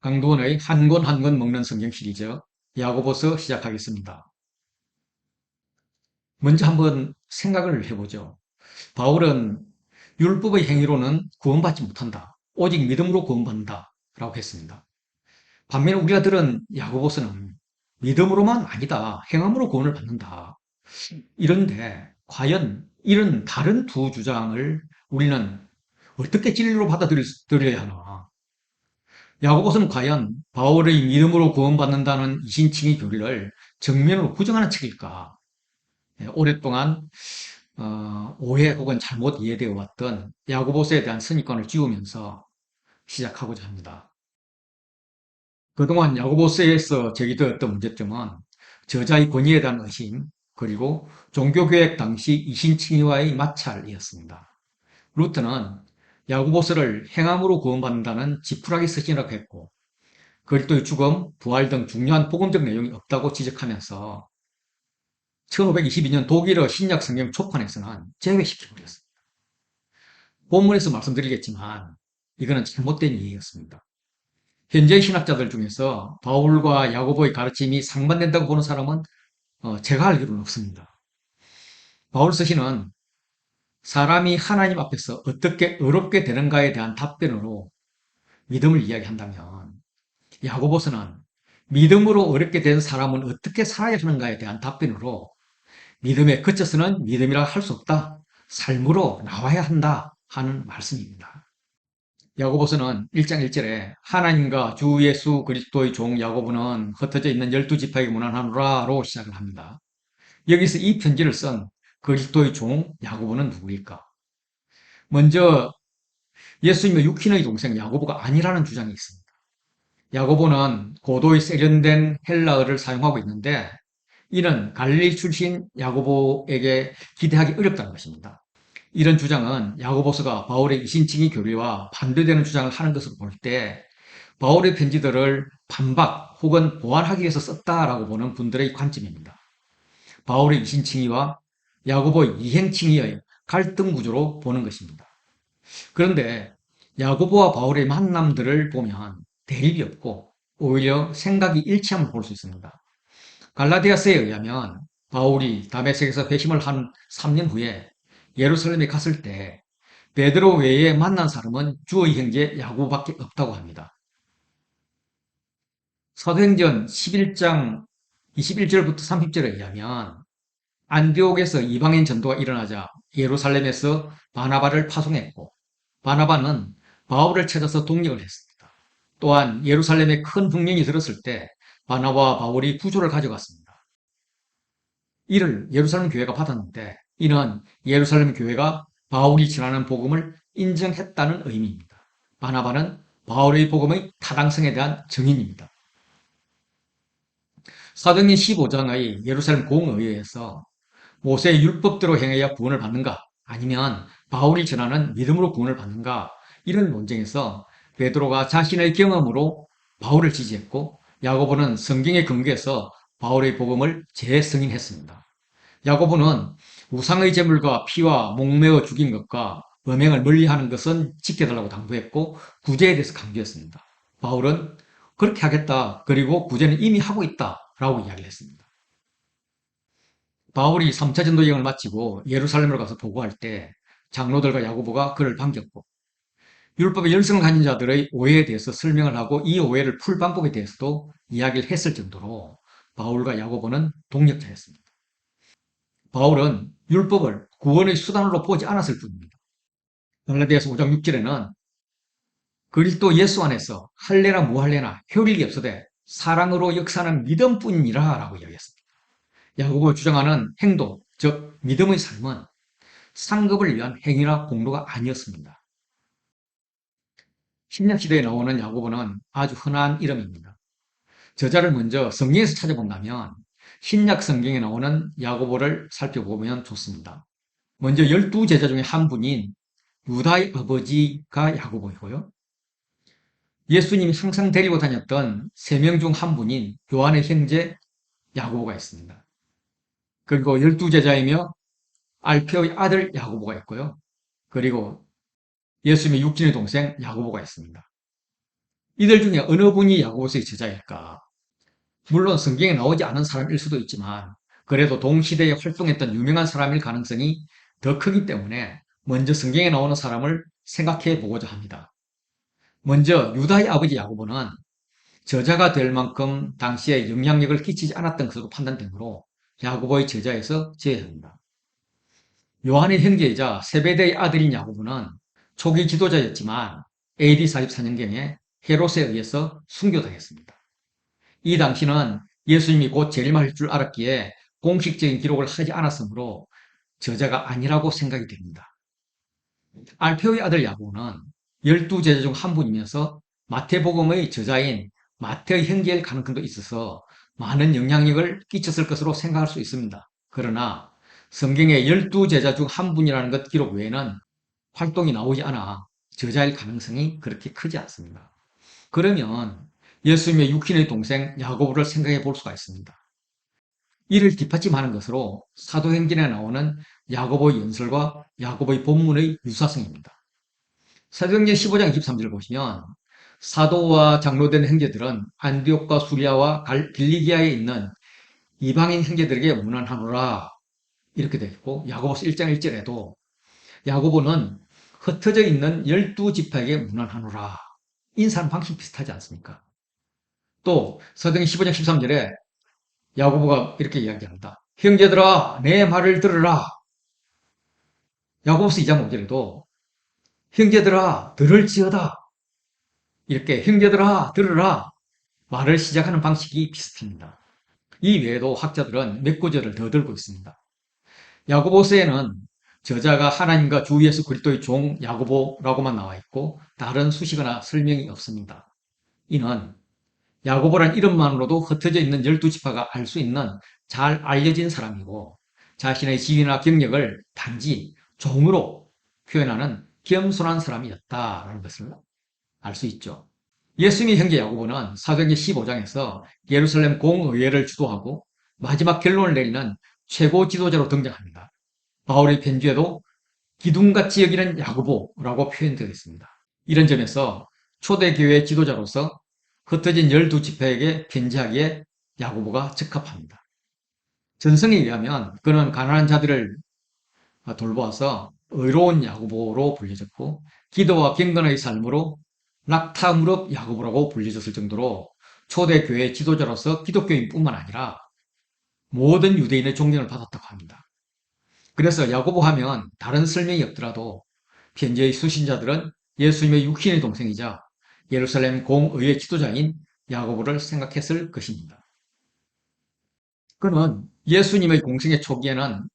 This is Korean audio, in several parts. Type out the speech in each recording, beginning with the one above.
강도원의 한 권 한 권 먹는 성경 시리즈 야고보서 시작하겠습니다. 먼저 한번 생각을 해보죠. 바울은 율법의 행위로는 구원받지 못한다. 오직 믿음으로 구원받는다. 라고 했습니다. 반면에 우리가 들은 야고보서는 믿음으로만 아니다. 행함으로 구원을 받는다. 이런데 과연 이런 다른 두 주장을 우리는 어떻게 진리로 받아들여야 하나? 야고보서는 과연 바울의 믿음으로 구원받는다는 이신칭의 교리를 정면으로 부정하는 책일까? 오랫동안 오해 혹은 잘못 이해되어 왔던 야고보서에 대한 선입관을 지우면서 시작하고자 합니다. 그동안 야고보서에서 제기되었던 문제점은 저자의 권위에 대한 의심, 그리고 종교개혁 당시 이신칭의와의 마찰이었습니다. 루터는 야고보서를 행함으로 구원받는다는 지푸라기 서신이라고 했고, 그리스도의 죽음, 부활 등 중요한 복음적 내용이 없다고 지적하면서 1522년 독일어 신약 성경 초판에서는 제외시켜버렸습니다. 본문에서 말씀드리겠지만 이거는 잘못된 이해였습니다. 현재 신학자들 중에서 바울과 야고보의 가르침이 상반된다고 보는 사람은 제가 알기로는 없습니다. 바울 서신은 사람이 하나님 앞에서 어떻게 의롭게 되는가에 대한 답변으로 믿음을 이야기한다면, 야고보서는 믿음으로 어렵게 된 사람은 어떻게 살아야 하는가에 대한 답변으로 믿음에 그쳐서는 믿음이라 할 수 없다. 삶으로 나와야 한다 하는 말씀입니다. 야고보서는 1장 1절에 하나님과 주 예수 그리스도의 종 야고보는 흩어져 있는 12지파에게 문안하노라로 시작을 합니다. 여기서 이 편지를 쓴 그리스도의 종 야고보는 누구일까? 먼저 예수님의 육신의 동생 야고보가 아니라는 주장이 있습니다. 야고보는 고도의 세련된 헬라어를 사용하고 있는데 이는 갈릴리 출신 야고보에게 기대하기 어렵다는 것입니다. 이런 주장은 야고보서가 바울의 이신칭의 교리와 반대되는 주장을 하는 것으로 볼 때 바울의 편지들을 반박 혹은 보완하기 위해서 썼다라고 보는 분들의 관점입니다. 바울의 이신칭의와 야고보의 이행칭의의 갈등 구조로 보는 것입니다. 그런데 야고보와 바울의 만남들을 보면 대립이 없고 오히려 생각이 일치함을 볼 수 있습니다. 갈라디아서에 의하면 바울이 다메섹에서 회심을 한 3년 후에 예루살렘에 갔을 때 베드로 외에 만난 사람은 주의 형제 야고보밖에 없다고 합니다. 사도행전 11장 21절부터 30절에 의하면 안디옥에서 이방인 전도가 일어나자 예루살렘에서 바나바를 파송했고, 바나바는 바울을 찾아서 동력을 했습니다. 또한 예루살렘에 큰 흉년이 들었을 때 바나바와 바울이 부조를 가져갔습니다. 이를 예루살렘 교회가 받았는데 이는 예루살렘 교회가 바울이 전하는 복음을 인정했다는 의미입니다. 바나바는 바울의 복음의 타당성에 대한 증인입니다. 사도행전 15장의 예루살렘 공의회에서 모세의 율법대로 행해야 구원을 받는가, 아니면 바울이 전하는 믿음으로 구원을 받는가, 이런 논쟁에서 베드로가 자신의 경험으로 바울을 지지했고 야고보는 성경에 근거해서 바울의 복음을 재승인했습니다. 야고보는 우상의 제물과 피와 목매어 죽인 것과 음행을 멀리하는 것은 지켜달라고 당부했고 구제에 대해서 강조했습니다. 바울은 그렇게 하겠다, 그리고 구제는 이미 하고 있다라고 이야기를 했습니다. 바울이 3차 전도 여행을 마치고 예루살렘으로 가서 보고할 때 장로들과 야고보가 그를 반겼고, 율법의 열성을 가진 자들의 오해에 대해서 설명을 하고 이 오해를 풀 방법에 대해서도 이야기를 했을 정도로 바울과 야고보는 동력자였습니다. 바울은 율법을 구원의 수단으로 보지 않았을 뿐입니다. 갈라디아서 5장 6절에는 그리스도 예수 안에서 할례나 무할례나 효력이 없으되 사랑으로 역사하는 믿음뿐이라 라고 이야기했습니다. 야고보가 주장하는 행동, 즉 믿음의 삶은 상급을 위한 행위나 공로가 아니었습니다. 신약 시대에 나오는 야고보는 아주 흔한 이름입니다. 저자를 먼저 성경에서 찾아본다면 신약 성경에 나오는 야고보를 살펴보면 좋습니다. 먼저 12제자 중에 한 분인 유다의 아버지가 야고보이고요. 예수님이 항상 데리고 다녔던 3명 중 한 분인 요한의 형제 야고보가 있습니다. 그리고 12제자이며 알페오의 아들 야고보가 있고요. 그리고 예수님의 육신의 동생 야고보가 있습니다. 이들 중에 어느 분이 야고보서의 저자일까? 물론 성경에 나오지 않은 사람일 수도 있지만 그래도 동시대에 활동했던 유명한 사람일 가능성이 더 크기 때문에 먼저 성경에 나오는 사람을 생각해 보고자 합니다. 먼저 유다의 아버지 야고보는 저자가 될 만큼 당시에 영향력을 끼치지 않았던 것으로 판단되므로 야고보의 저자에서 제외합니다. 요한의 형제이자 세베대의 아들인 야고보는 초기 지도자였지만 AD 44년경에 헤롯에 의해서 순교당했습니다. 이 당시는 예수님이 곧 재림할 줄 알았기에 공식적인 기록을 하지 않았으므로 저자가 아니라고 생각이 됩니다. 알페오의 아들 야고보는 12제자 중 한 분이면서 마태복음의 저자인 마태의 형제일 가능성도 있어서 많은 영향력을 끼쳤을 것으로 생각할 수 있습니다. 그러나 성경에 12제자 중 한 분이라는 것 기록 외에는 활동이 나오지 않아 저자일 가능성이 그렇게 크지 않습니다. 그러면 예수님의 육신의 동생 야고보를 생각해 볼 수가 있습니다. 이를 뒷받침하는 것으로 사도행전에 나오는 야고보의 연설과 야고보의 본문의 유사성입니다. 사도행전 15장 23절을 보시면 사도와 장로된 형제들은 안디옥과 수리아와 빌리기아에 있는 이방인 형제들에게 문안하노라 이렇게 되어 있고 야고보서 1장 1절에도 야고보는 흩어져 있는 12지파에게 문안하노라 인사하는 방식 비슷하지 않습니까? 또 사도행전 15장 13절에 야고보가 이렇게 이야기합니다. 형제들아 내 말을 들으라. 야고보서 2장 5절에도 형제들아 들을지어다. 이렇게 형제들아 들으라 말을 시작하는 방식이 비슷합니다. 이 외에도 학자들은 몇 구절을 더 들고 있습니다. 야고보서에는 저자가 하나님과 주 예수 그리스도의 종 야고보라고만 나와 있고 다른 수식어나 설명이 없습니다. 이는 야고보란 이름만으로도 흩어져 있는 12지파가 알 수 있는 잘 알려진 사람이고 자신의 지위나 경력을 단지 종으로 표현하는 겸손한 사람이었다라는 것을 알 수 있죠. 예수님의 형제 야고보는 사도행전 15장에서 예루살렘 공의회를 주도하고 마지막 결론을 내리는 최고 지도자로 등장합니다. 바울의 편지에도 기둥같이 여기는 야고보라고 표현되어 있습니다. 이런 점에서 초대교회 지도자로서 흩어진 12지파에게 편지하기에 야고보가 적합합니다. 전성에 의하면 그는 가난한 자들을 돌보아서 의로운 야고보로 불려졌고 기도와 경건의 삶으로 낙타무릎 야고보라고 불려졌을 정도로 초대교회 지도자로서 기독교인뿐만 아니라 모든 유대인의 존경을 받았다고 합니다. 그래서 야고보 하면 다른 설명이 없더라도 편지의 수신자들은 예수님의 육신의 동생이자 예루살렘 공의회 지도자인 야고보를 생각했을 것입니다. 그는 예수님의 공생의 초기에는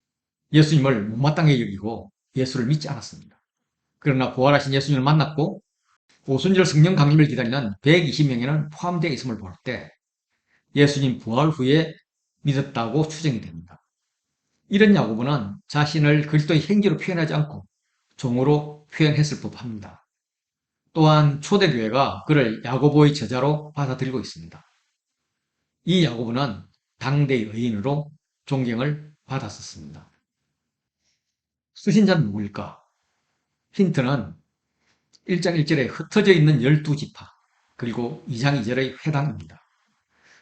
예수님을 못마땅히 여기고 예수를 믿지 않았습니다. 그러나 부활하신 예수님을 만났고 오순절 성령 강림을 기다리는 120명에는 포함되어 있음을 볼 때 예수님 부활 후에 믿었다고 추정이 됩니다. 이런 야고보는 자신을 그리스도의 행기로 표현하지 않고 종으로 표현했을 법합니다. 또한 초대교회가 그를 야고보의 저자로 받아들이고 있습니다. 이 야고보는 당대의 의인으로 존경을 받았었습니다. 수신자는 누구일까? 힌트는 1장 1절에 흩어져 있는 12지파 그리고 2장 2절의 회당입니다.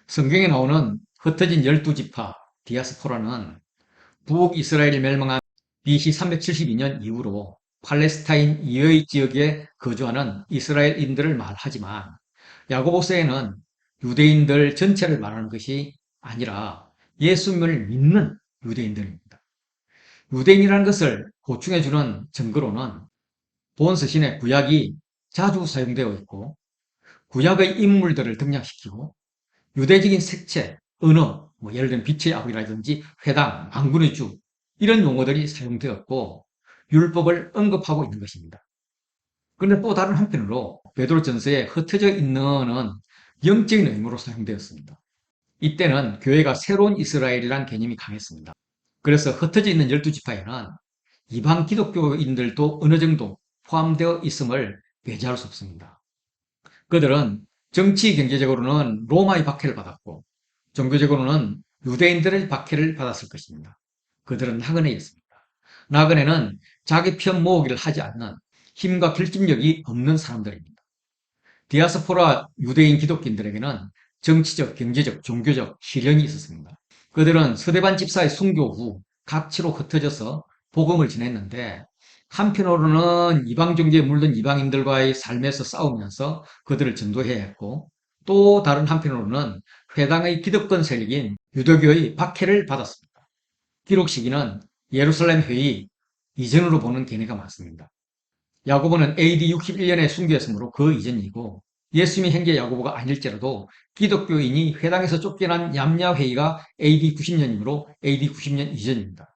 성경에 나오는 흩어진 12지파 디아스포라는 북이스라엘이 멸망한 BC 372년 이후로 팔레스타인 이외의 지역에 거주하는 이스라엘인들을 말하지만 야고보서에는 유대인들 전체를 말하는 것이 아니라 예수님을 믿는 유대인들입니다. 유대인이라는 것을 보충해주는 증거로는 본 서신에 구약이 자주 사용되어 있고 구약의 인물들을 등장시키고 유대적인 색채, 언어, 예를 들면 빛의 아버지라든지 회당, 망군의 주 이런 용어들이 사용되었고 율법을 언급하고 있는 것입니다. 그런데 또 다른 한편으로 베드로전서에 흩어져 있는은 영적인 의미로 사용되었습니다. 이때는 교회가 새로운 이스라엘이라는 개념이 강했습니다. 그래서 흩어져 있는 12지파에는 이방 기독교인들도 어느 정도 포함되어 있음을 배제할 수 없습니다. 그들은 정치 경제적으로는 로마의 박해를 받았고 종교적으로는 유대인들의 박해를 받았을 것입니다. 그들은 나그네였습니다. 나그네는 자기 편 모으기를 하지 않는 힘과 결집력이 없는 사람들입니다. 디아스포라 유대인 기독교인들에게는 정치적, 경제적, 종교적 시련이 있었습니다. 그들은 서대반 집사의 순교 후 각지로 흩어져서 복음을 전했는데 한편으로는 이방 종교에 물든 이방인들과의 삶에서 싸우면서 그들을 전도해야 했고 또 다른 한편으로는 회당의 기득권 세력인 유대교의 박해를 받았습니다. 기록 시기는 예루살렘 회의 이전으로 보는 견해가 많습니다. 야고보는 AD 61년에 순교했으므로 그 이전이고 예수님의 형제 야고보가 아닐지라도 기독교인이 회당에서 쫓겨난 얌야 회의가 AD 90년이므로 AD 90년 이전입니다.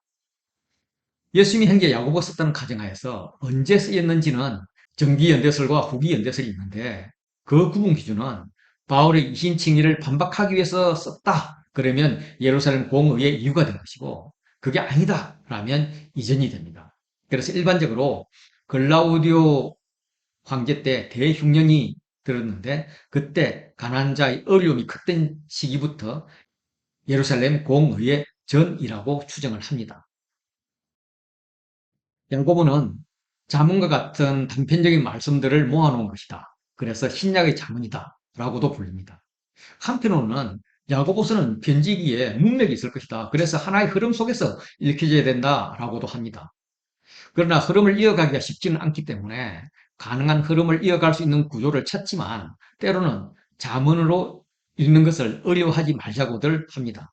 예수님의 형제 야고보 썼다는 가정하에서 언제 쓰였는지는 정기 연대설과 후기 연대설이 있는데 그 구분 기준은 바울의 이신칭의를 반박하기 위해서 썼다. 그러면 예루살렘 공의의 이유가 된 것이고 그게 아니다. 라면 이전이 됩니다. 그래서 일반적으로 글라우디오 황제 때 대흉년이 들었는데 그때 가난자의 어려움이 컸던 시기부터 예루살렘 공의의 전이라고 추정을 합니다. 야고보는 자문과 같은 단편적인 말씀들을 모아놓은 것이다. 그래서 신약의 자문이다. 라고도 불립니다. 한편으로는 야고보서는 편지기에 문맥이 있을 것이다. 그래서 하나의 흐름 속에서 읽혀져야 된다라고도 합니다. 그러나 흐름을 이어가기가 쉽지는 않기 때문에 가능한 흐름을 이어갈 수 있는 구조를 찾지만 때로는 자문으로 읽는 것을 어려워하지 말자고들 합니다.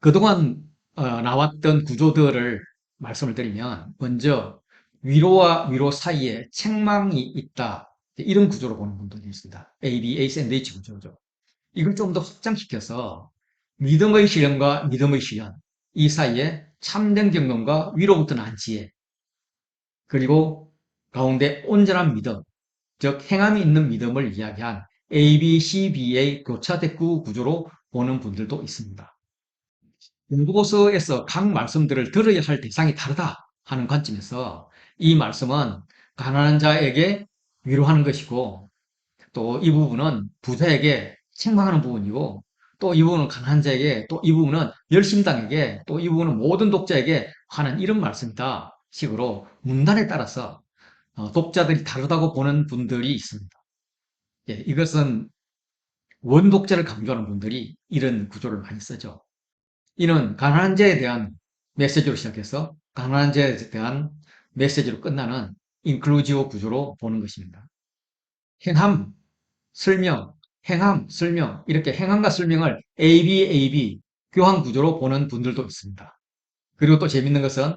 그동안 나왔던 구조들을 말씀을 드리면 먼저 위로와 위로 사이에 책망이 있다. 이런 구조로 보는 분들이 있습니다. A, B, A 샌드위치 구조죠. 이걸 좀 더 확장시켜서 믿음의 실현과 믿음의 실현 이 사이에 참된 경험과 위로부터 난 지혜 그리고 가운데 온전한 믿음 즉 행함이 있는 믿음을 이야기한 A, B, C, B의 교차대구 구조로 보는 분들도 있습니다. 연구보서에서 각 말씀들을 들어야 할 대상이 다르다 하는 관점에서 이 말씀은 가난한 자에게 위로하는 것이고 또 이 부분은 부자에게 책망하는 부분이고 또 이 부분은 가난한 자에게 또 이 부분은 열심당에게 또 이 부분은 모든 독자에게 하는 이런 말씀이다 식으로 문단에 따라서 독자들이 다르다고 보는 분들이 있습니다. 예, 이것은 원독자를 강조하는 분들이 이런 구조를 많이 쓰죠. 이는 가난한 자에 대한 메시지로 시작해서 가난한 자에 대한 메시지로 끝나는 인클루지오 구조로 보는 것입니다. 행함, 설명, 행함, 설명 이렇게 행함과 설명을 A, B 교환 구조로 보는 분들도 있습니다. 그리고 또 재밌는 것은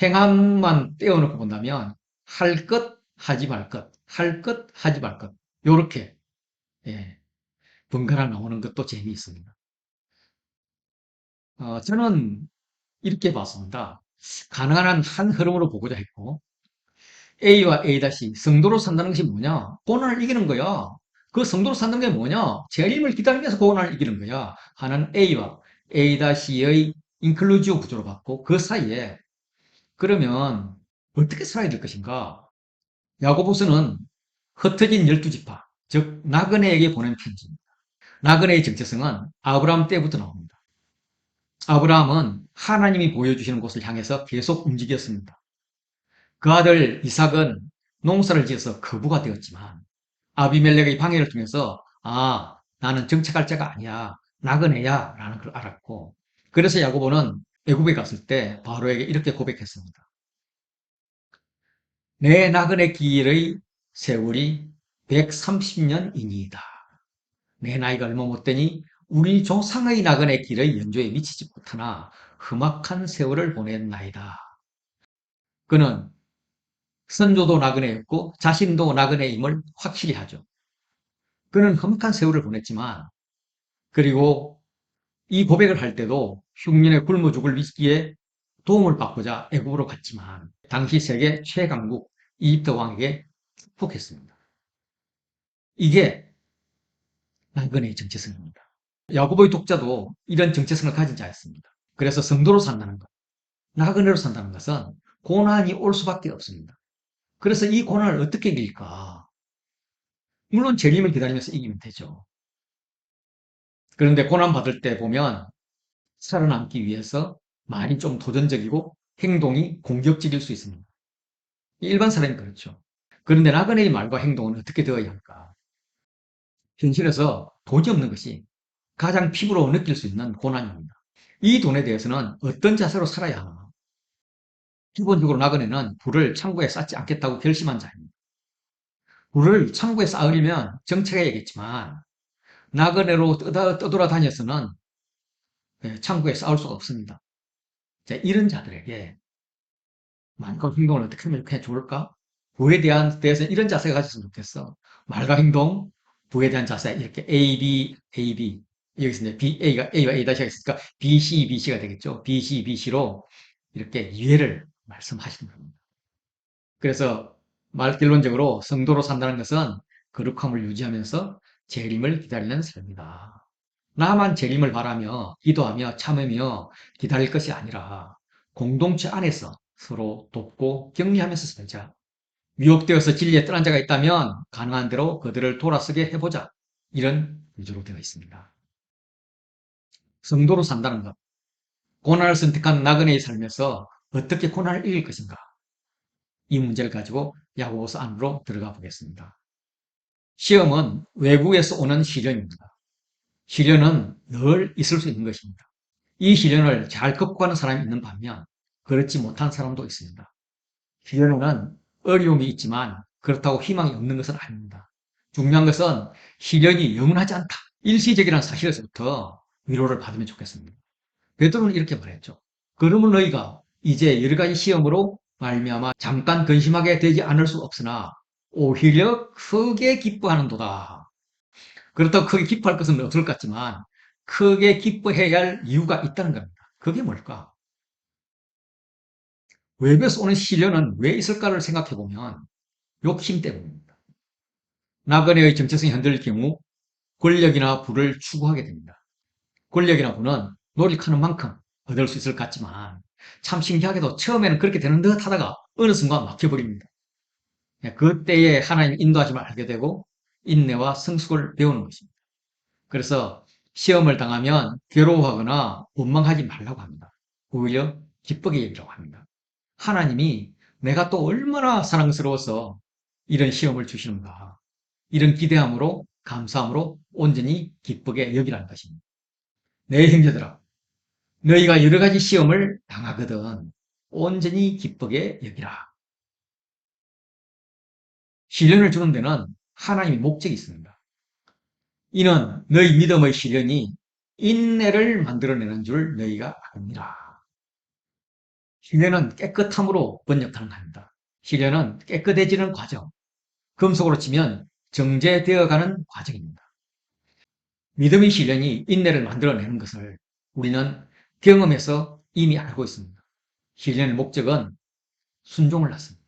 행함만 떼어놓고 본다면 할 것, 하지 말 것, 할 것, 하지 말 것 요렇게 예, 번갈아 나오는 것도 재미있습니다. 저는 이렇게 봤습니다. 가능한 한 흐름으로 보고자 했고 A와 A- 성도로 산다는 것이 뭐냐? 고난을 이기는 거야. 그 성도로 산다는 게 뭐냐? 재림을 기다리면서 고난을 이기는 거야. 하는 A와 A-의 인클루지오 구조로 봤고 그 사이에 그러면 어떻게 살아야 될 것인가? 야고보서는 흩어진 12지파, 즉 나그네에게 보낸 편지입니다. 나그네의 정체성은 아브라함 때부터 나옵니다. 아브라함은 하나님이 보여주시는 곳을 향해서 계속 움직였습니다. 그 아들 이삭은 농사를 지어서 거부가 되었지만 아비멜렉의 방해를 통해서 나는 정착할 자가 아니야. 나그네야 라는 걸 알았고 그래서 야고보는 애굽에 갔을 때 바로에게 이렇게 고백했습니다. 내 나그네 길의 세월이 130년이니이다. 내 나이가 얼마 못 되니 우리 조상의 나그네 길의 연조에 미치지 못하나 험악한 세월을 보냈나이다. 그는 선조도 나그네였고 자신도 나그네임을 확실히 하죠. 그는 험악한 세월을 보냈지만 그리고 이 고백을 할 때도 흉년에 굶어 죽을 위기에 도움을 받고자 애국으로 갔지만 당시 세계 최강국 이집트 왕에게 축복했습니다. 이게 나그네의 정체성입니다. 야고보의 독자도 이런 정체성을 가진 자였습니다. 그래서 성도로 산다는 것, 나그네로 산다는 것은 고난이 올 수밖에 없습니다. 그래서 이 고난을 어떻게 이길까? 물론 재림을 기다리면서 이기면 되죠. 그런데 고난받을 때 보면 살아남기 위해서 말이 좀 도전적이고 행동이 공격적일 수 있습니다. 일반 사람이 그렇죠. 그런데 나그네의 말과 행동은 어떻게 되어야 할까? 현실에서 돈이 없는 것이 가장 피부로 느낄 수 있는 고난입니다. 이 돈에 대해서는 어떤 자세로 살아야 하나? 기본적으로 나그네는 부를 창고에 쌓지 않겠다고 결심한 자입니다. 부를 창고에 쌓으려면 정책해야겠지만 나그네로 떠돌아다녀서는 창고에 쌓을 수가 없습니다. 자, 이런 자들에게 말과 행동을 어떻게 하면 좋을까? 부에 대한 데서 이런 자세가 가졌으면 좋겠어. 말과 행동, 부에 대한 자세 이렇게 A, B, A, B 여기서 이제 B, A가 A와 A 다시가 있으니까 B, C, B, C가 되겠죠. B, C, B, C로 이렇게 이해를 말씀하시는 겁니다. 그래서 결론적으로 성도로 산다는 것은 거룩함을 유지하면서 재림을 기다리는 삶이다. 나만 재림을 바라며 기도하며 참으며 기다릴 것이 아니라 공동체 안에서 서로 돕고 격려하면서 살자. 유혹되어서 진리에 떠난 자가 있다면 가능한 대로 그들을 돌아서게 해보자. 이런 위주로 되어 있습니다. 성도로 산다는 것. 고난을 선택한 나그네의 삶에서 어떻게 고난을 이길 것인가? 이 문제를 가지고 야고보서 안으로 들어가 보겠습니다. 시험은 외국에서 오는 시련입니다. 시련은 늘 있을 수 있는 것입니다. 이 시련을 잘 극복하는 사람이 있는 반면 그렇지 못한 사람도 있습니다. 시련에는 어려움이 있지만 그렇다고 희망이 없는 것은 아닙니다. 중요한 것은 시련이 영원하지 않다. 일시적이라는 사실에서부터 위로를 받으면 좋겠습니다. 베드로는 이렇게 말했죠. 그러면 너희가 이제 여러 가지 시험으로 말미암아 잠깐 근심하게 되지 않을 수 없으나 오히려 크게 기뻐하는도다. 그렇다고 크게 기뻐할 것은 없을 것 같지만 크게 기뻐해야 할 이유가 있다는 겁니다. 그게 뭘까? 외부에서 오는 시련은 왜 있을까를 생각해 보면 욕심 때문입니다. 나그네의 정체성이 흔들릴 경우 권력이나 부를 추구하게 됩니다. 권력이나 부는 노력하는 만큼 얻을 수 있을 것 같지만 참 신기하게도 처음에는 그렇게 되는 듯 하다가 어느 순간 막혀버립니다. 그때에 하나님 인도하심을 알게 되고 인내와 성숙을 배우는 것입니다. 그래서 시험을 당하면 괴로워하거나 원망하지 말라고 합니다. 오히려 기쁘게 여기라고 합니다. 하나님이 내가 또 얼마나 사랑스러워서 이런 시험을 주시는가. 이런 기대함으로 감사함으로 온전히 기쁘게 여기라는 것입니다. 내 형제들아, 너희가 여러 가지 시험을 당하거든 온전히 기쁘게 여기라. 시련을 주는 데는 하나님의 목적이 있습니다. 이는 너희 믿음의 시련이 인내를 만들어내는 줄 너희가 압니다. 시련은 깨끗함으로 번역하는 겁니다. 시련은 깨끗해지는 과정, 금속으로 치면 정제되어가는 과정입니다. 믿음의 시련이 인내를 만들어내는 것을 우리는 경험해서 이미 알고 있습니다. 시련의 목적은 순종을 낳습니다.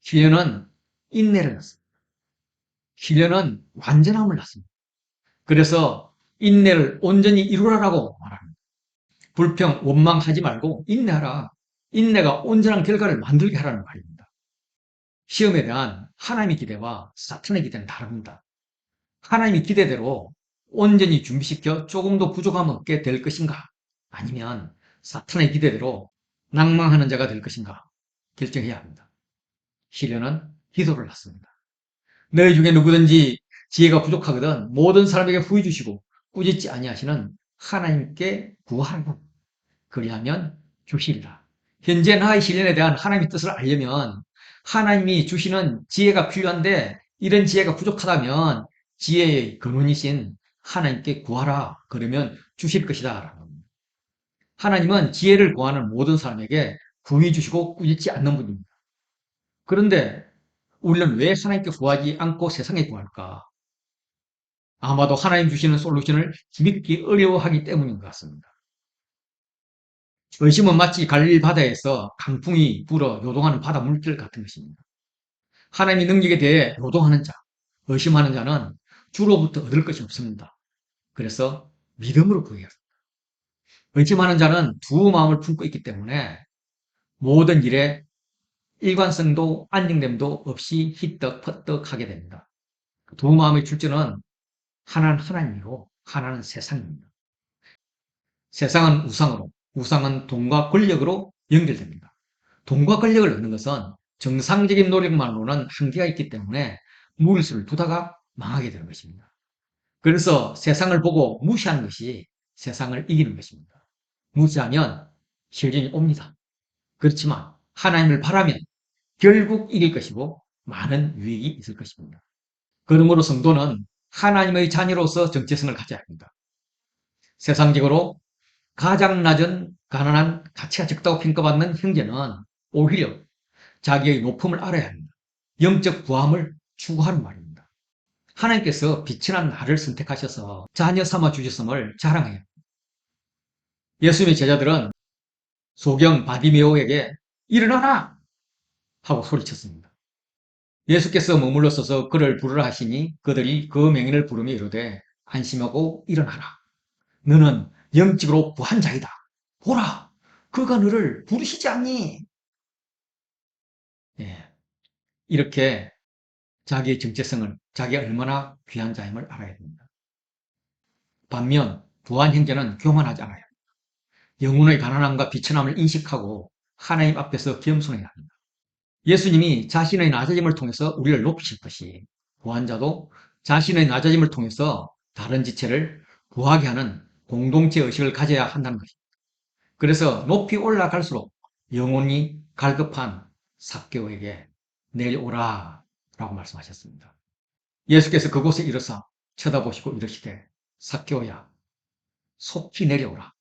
시련은 인내를 낳습니다. 시련은 완전함을 낳습니다. 그래서 인내를 온전히 이루라라고 말합니다. 불평, 원망하지 말고 인내하라. 인내가 온전한 결과를 만들게 하라는 말입니다. 시험에 대한 하나님의 기대와 사탄의 기대는 다릅니다. 하나님의 기대대로 온전히 준비시켜 조금도 부족함 없게 될 것인가? 아니면 사탄의 기대대로 낭망하는 자가 될 것인가? 결정해야 합니다. 시련은 기도를 낳습니다. 너희 중에 누구든지 지혜가 부족하거든 모든 사람에게 후히 주시고 꾸짖지 아니하시는 하나님께 구하라. 그리하면 주시리라. 현재 나의 시련에 대한 하나님의 뜻을 알려면 하나님이 주시는 지혜가 필요한데 이런 지혜가 부족하다면 지혜의 근원이신 하나님께 구하라. 그러면 주실 것이다. 하나님은 지혜를 구하는 모든 사람에게 구히 주시고 꾸짖지 않는 분입니다. 그런데 우리는 왜 하나님께 구하지 않고 세상에 구할까? 아마도 하나님 주시는 솔루션을 믿기 어려워하기 때문인 것 같습니다. 의심은 마치 갈릴리 바다에서 강풍이 불어 요동하는 바다 물길 같은 것입니다. 하나님의 능력에 대해 요동하는 자, 의심하는 자는 주로부터 얻을 것이 없습니다. 그래서 믿음으로 구해야 합니다. 의심하는 자는 두 마음을 품고 있기 때문에 모든 일에 일관성도 안정됨도 없이 희떡퍼떡하게 됩니다. 두 마음의 출처는 하나는 하나님이고 하나는 세상입니다. 세상은 우상으로, 우상은 돈과 권력으로 연결됩니다. 돈과 권력을 얻는 것은 정상적인 노력만으로는 한계가 있기 때문에 무리수를 두다가 망하게 되는 것입니다. 그래서 세상을 보고 무시하는 것이 세상을 이기는 것입니다. 무시하면 시련이 옵니다. 그렇지만 하나님을 바라면 결국 이길 것이고 많은 유익이 있을 것입니다. 그러므로 성도는 하나님의 자녀로서 정체성을 가져야 합니다. 세상적으로 가장 낮은 가난한 가치가 적다고 평가받는 형제는 오히려 자기의 높음을 알아야 합니다. 영적 부함을 추구하는 말입니다. 하나님께서 빛이 난 나를 선택하셔서 자녀 삼아 주셨음을 자랑해요. 예수님의 제자들은 소경 바디메오에게 일어나라! 하고 소리쳤습니다. 예수께서 머물러 서서 그를 부르라 하시니 그들이 그 명인을 부르며 이르되 안심하고 일어나라. 너는 영적으로 부한 자이다. 보라! 그가 너를 부르시지 않니? 예, 이렇게 자기의 정체성을, 자기가 얼마나 귀한 자임을 알아야 됩니다. 반면 부한 형제는 교만하지 않아요. 영혼의 가난함과 비천함을 인식하고 하나님 앞에서 겸손해야 합니다. 예수님이 자신의 낮아짐을 통해서 우리를 높이셨듯이 부한 자도 자신의 낮아짐을 통해서 다른 지체를 부하게 하는 공동체 의식을 가져야 한다는 것입니다. 그래서 높이 올라갈수록 영혼이 갈급한 삭개오에게 내려오라 라고 말씀하셨습니다. 예수께서 그곳에 이르사 쳐다보시고 이르시되 삭개오야 속히 내려오라.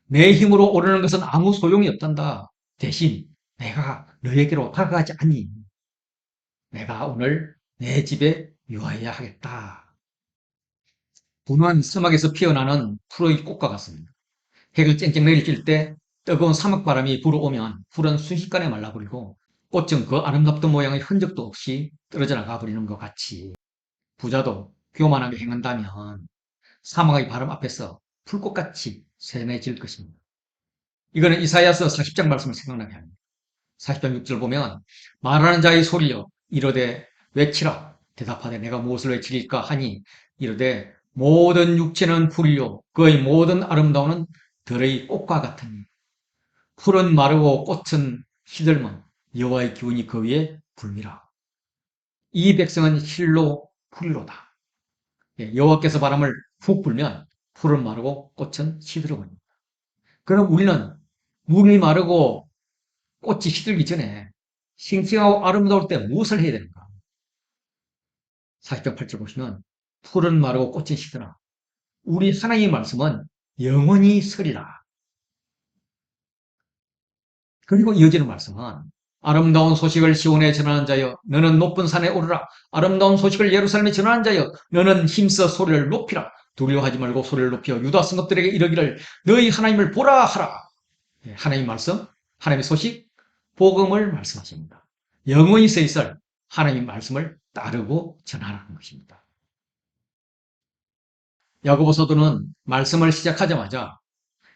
내 힘으로 오르는 것은 아무 소용이 없단다. 대신 내가 너에게로 다가가지 않니. 내가 오늘 내 집에 유하여야 하겠다. 분은 사막에서 피어나는 푸르의 꽃과 같습니다. 해가 쨍쨍 내리칠 때 뜨거운 사막바람이 불어오면 풀은 순식간에 말라버리고 꽃은 그 아름답던 모양의 흔적도 없이 떨어져 나가버리는 것 같이 부자도 교만하게 행한다면 사막의 바람 앞에서 풀꽃같이 새내질 것입니다. 이거는 이사야서 40장 말씀을 생각나게 합니다. 40장 6절 보면 말하는 자의 소리여 이르되 외치라 대답하되 내가 무엇을 외치리까 하니 이르되 모든 육체는 풀이요 그의 모든 아름다움은 들의 꽃과 같으니 풀은 마르고 꽃은 시들면 여호와의 기운이 그 위에 불미라. 이 백성은 실로 풀이로다. 여호와께서 바람을 훅 불면 풀은 마르고 꽃은 시들어버립니다. 그럼 우리는 물이 마르고 꽃이 시들기 전에 싱싱하고 아름다울 때 무엇을 해야 되는가? 40장 8절 보시면 풀은 마르고 꽃은 시드나 우리 하나님의 말씀은 영원히 서리라. 그리고 이어지는 말씀은 아름다운 소식을 시온에 전하는 자여 너는 높은 산에 오르라. 아름다운 소식을 예루살렘에 전하는 자여 너는 힘써 소리를 높이라. 두려워하지 말고 소리를 높여 유다 성읍들에게 이르기를 너희 하나님을 보라 하라. 하나님 말씀, 하나님의 소식, 복음을 말씀하십니다. 영원히 서 있을 하나님 말씀을 따르고 전하라는 것입니다. 야고보 사도는 말씀을 시작하자마자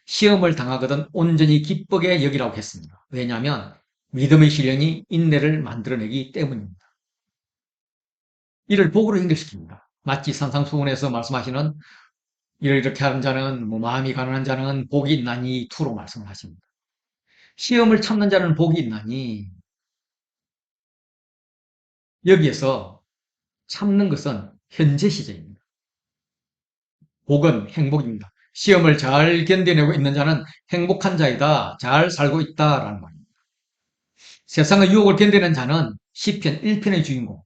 시험을 당하거든 온전히 기쁘게 여기라고 했습니다. 왜냐하면 믿음의 시련이 인내를 만들어내기 때문입니다. 이를 복으로 연결시킵니다. 마치 산상수훈에서 말씀하시는 이를 이렇게 하는 자는 마음이 가난한 자는 복이 있나니 투로 말씀을 하십니다. 시험을 참는 자는 복이 있나니 여기에서 참는 것은 현재 시제입니다. 복은 행복입니다. 시험을 잘 견뎌내고 있는 자는 행복한 자이다. 잘 살고 있다라는 말입니다. 세상의 유혹을 견디는 자는 시편 1편의 주인공,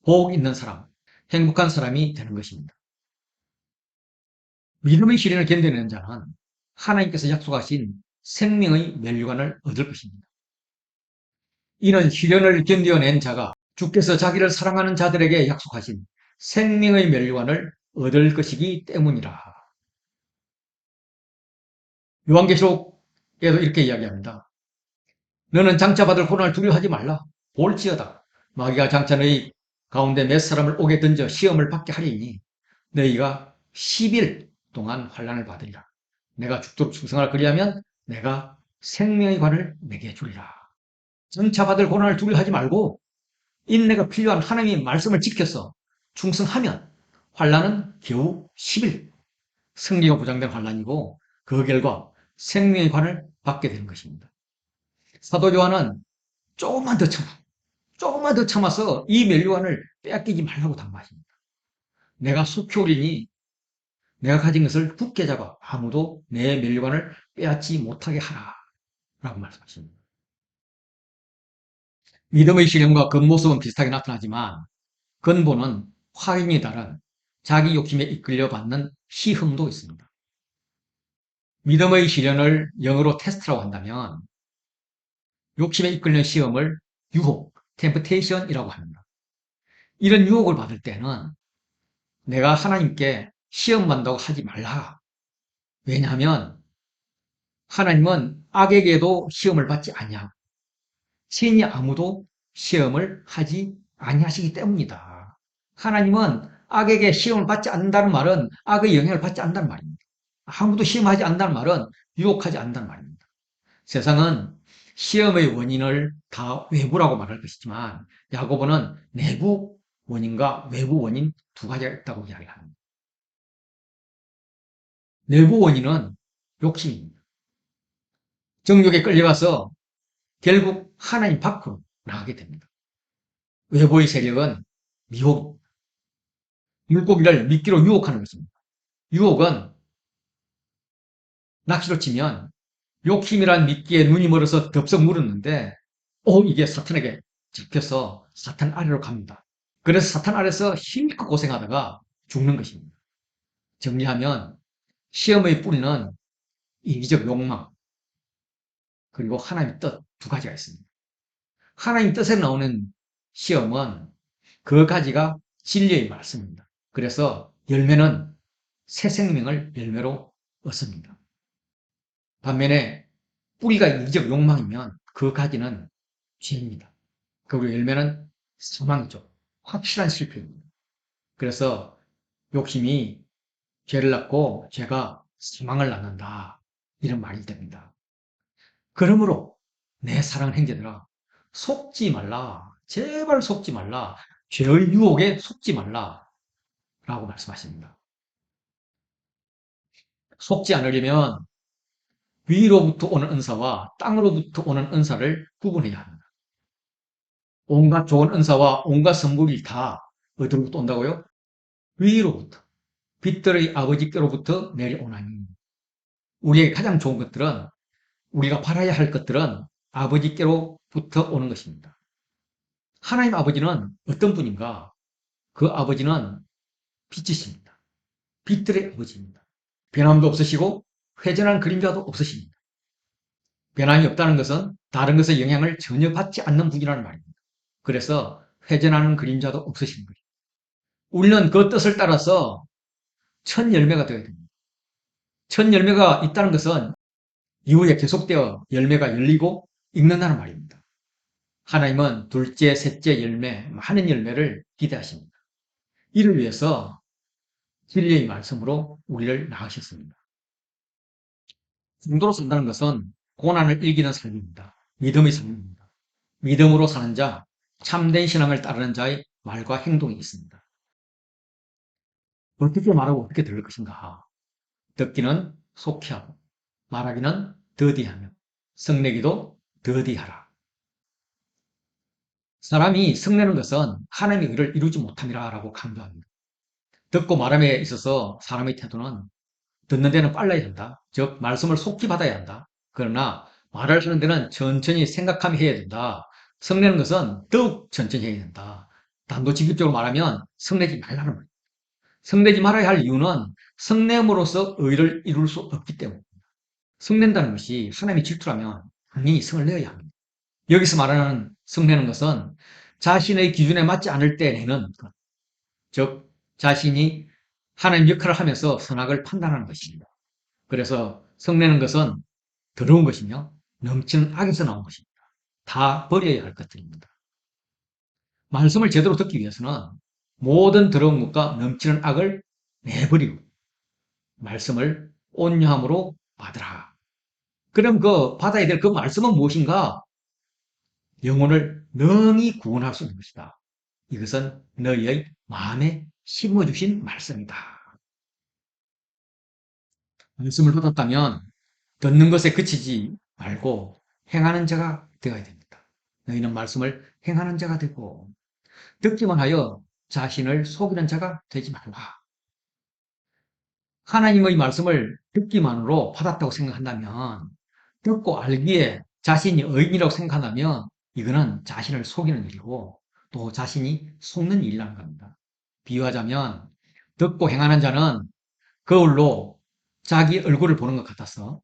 복 있는 사람, 행복한 사람이 되는 것입니다. 믿음의 시련을 견디는 자는 하나님께서 약속하신 생명의 면류관을 얻을 것입니다. 이는 시련을 견뎌낸 자가 주께서 자기를 사랑하는 자들에게 약속하신 생명의 면류관을 얻을 것이기 때문이라. 요한계시록에도 이렇게 이야기합니다. 너는 장차 받을 고난을 두려워하지 말라. 볼지어다. 마귀가 장차 너희 가운데 몇 사람을 옥에 던져 시험을 받게 하리니 너희가 10일 동안 환난을 받으리라. 내가 죽도록 충성을 그리하면 내가 생명의 관을 내게 주리라. 장차 받을 고난을 두려워하지 말고 인내가 필요한 하나님의 말씀을 지켜서 충성하면 환난은 겨우 10일 승리가 보장된 환난이고 그 결과 생명의 관을 받게 되는 것입니다. 사도 요한은 조금만 더 참아. 조금만 더 참아서 이 면류관을 빼앗기지 말라고 당부하십니다. 내가 속효리니 내가 가진 것을 굳게 잡아 아무도 내 면류관을 빼앗지 못하게 하라 라고 말씀하십니다. 믿음의 실현과 겉모습은 비슷하게 나타나지만 근본은 확인이 다른 자기 욕심에 이끌려 받는 시험도 있습니다. 믿음의 실현을 영어로 테스트라고 한다면 욕심에 이끌리는 시험을 유혹, temptation이라고 합니다. 이런 유혹을 받을 때는 내가 하나님께 시험 받는다고 하지 말라. 왜냐하면 하나님은 악에게도 시험을 받지 아니하고 신이 아무도 시험을 하지 아니하시기 때문이다. 하나님은 악에게 시험을 받지 않는다는 말은 악의 영향을 받지 않는다는 말입니다. 아무도 시험하지 않는다는 말은 유혹하지 않는다는 말입니다. 세상은 시험의 원인을 다 외부라고 말할 것이지만 야고보는 내부 원인과 외부 원인 두 가지가 있다고 이야기합니다. 내부 원인은 욕심입니다. 정욕에 끌려가서 결국 하나님 밖으로 나가게 됩니다. 외부의 세력은 미혹, 물고기를 미끼로 유혹하는 것입니다. 유혹은 낚시로 치면 욕심이란 미끼에 눈이 멀어서 덥석 물었는데 이게 사탄에게 잡혀서 사탄 아래로 갑니다. 그래서 사탄 아래서 힘껏 고생하다가 죽는 것입니다. 정리하면 시험의 뿌리는 이기적 욕망 그리고 하나님의 뜻 두 가지가 있습니다. 하나님 뜻에 나오는 시험은 그 가지가 진리의 말씀입니다. 그래서 열매는 새 생명을 열매로 얻습니다. 반면에 뿌리가 이기적 욕망이면 그 가지는 죄입니다. 그리고 열매는 사망이죠. 확실한 실패입니다. 그래서 욕심이 죄를 낳고 죄가 사망을 낳는다. 이런 말이 됩니다. 그러므로 내 사랑하는 형제들아 속지 말라. 제발 속지 말라. 죄의 유혹에 속지 말라. 라고 말씀하십니다. 속지 않으려면 위로부터 오는 은사와 땅으로부터 오는 은사를 구분해야 합니다. 온갖 좋은 은사와 온갖 선물이 다 어디로부터 온다고요? 위로부터. 빛들의 아버지께로부터 내려오나니. 우리에게 가장 좋은 것들은 우리가 바라야 할 것들은 아버지께로부터 오는 것입니다. 하나님 아버지는 어떤 분인가? 그 아버지는 빛이십니다. 빛들의 아버지입니다. 변함도 없으시고 회전한 그림자도 없으십니다. 변함이 없다는 것은 다른 것의 영향을 전혀 받지 않는 분이라는 말입니다. 그래서 회전하는 그림자도 없으신 거예요. 우리는 그 뜻을 따라서 첫 열매가 되어야 됩니다. 첫 열매가 있다는 것은 이후에 계속되어 열매가 열리고 익는다는 말입니다. 하나님은 둘째, 셋째 열매, 많은 열매를 기대하십니다. 이를 위해서 진리의 말씀으로 우리를 낳으셨습니다. 성도로 산다는 것은 고난을 이기는 삶입니다. 믿음의 삶입니다. 믿음으로 사는 자, 참된 신앙을 따르는 자의 말과 행동이 있습니다. 어떻게 말하고 어떻게 들을 것인가? 듣기는 속히하고 말하기는 더디하며 성내기도 더디하라. 사람이 성내는 것은 하나님의 의를 이루지 못함이라고 강조합니다. 듣고 말함에 있어서 사람의 태도는 듣는 데는 빨라야 한다. 즉 말씀을 속히 받아야 한다. 그러나 말을 하는 데는 천천히 생각하며 해야 된다. 성내는 것은 더욱 천천히 해야 된다. 단도직입적으로 말하면 성내지 말라는 거예요. 성내지 말아야 할 이유는 성냄으로써 의를 이룰 수 없기 때문입니다. 성낸다는 것이 하나님의 질투라면 당연히 성을 내어야 합니다. 여기서 말하는 성내는 것은 자신의 기준에 맞지 않을 때 내는 것, 즉 자신이 하나님 역할을 하면서 선악을 판단하는 것입니다. 그래서 성내는 것은 더러운 것이며 넘치는 악에서 나온 것입니다. 다 버려야 할 것들입니다. 말씀을 제대로 듣기 위해서는 모든 더러운 것과 넘치는 악을 내버리고 말씀을 온유함으로 받으라. 그럼 그 받아야 될 그 말씀은 무엇인가? 영혼을 능히 구원할 수 있는 것이다. 이것은 너희의 마음에 심어주신 말씀이다. 말씀을 받았다면 듣는 것에 그치지 말고 행하는 자가 되어야 됩니다. 너희는 말씀을 행하는 자가 되고 듣기만 하여 자신을 속이는 자가 되지 말라. 하나님의 말씀을 듣기만으로 받았다고 생각한다면, 듣고 알기에 자신이 의인이라고 생각한다면 이거는 자신을 속이는 일이고 또 자신이 속는 일이라는 겁니다. 비유하자면 듣고 행하는 자는 거울로 자기 얼굴을 보는 것 같아서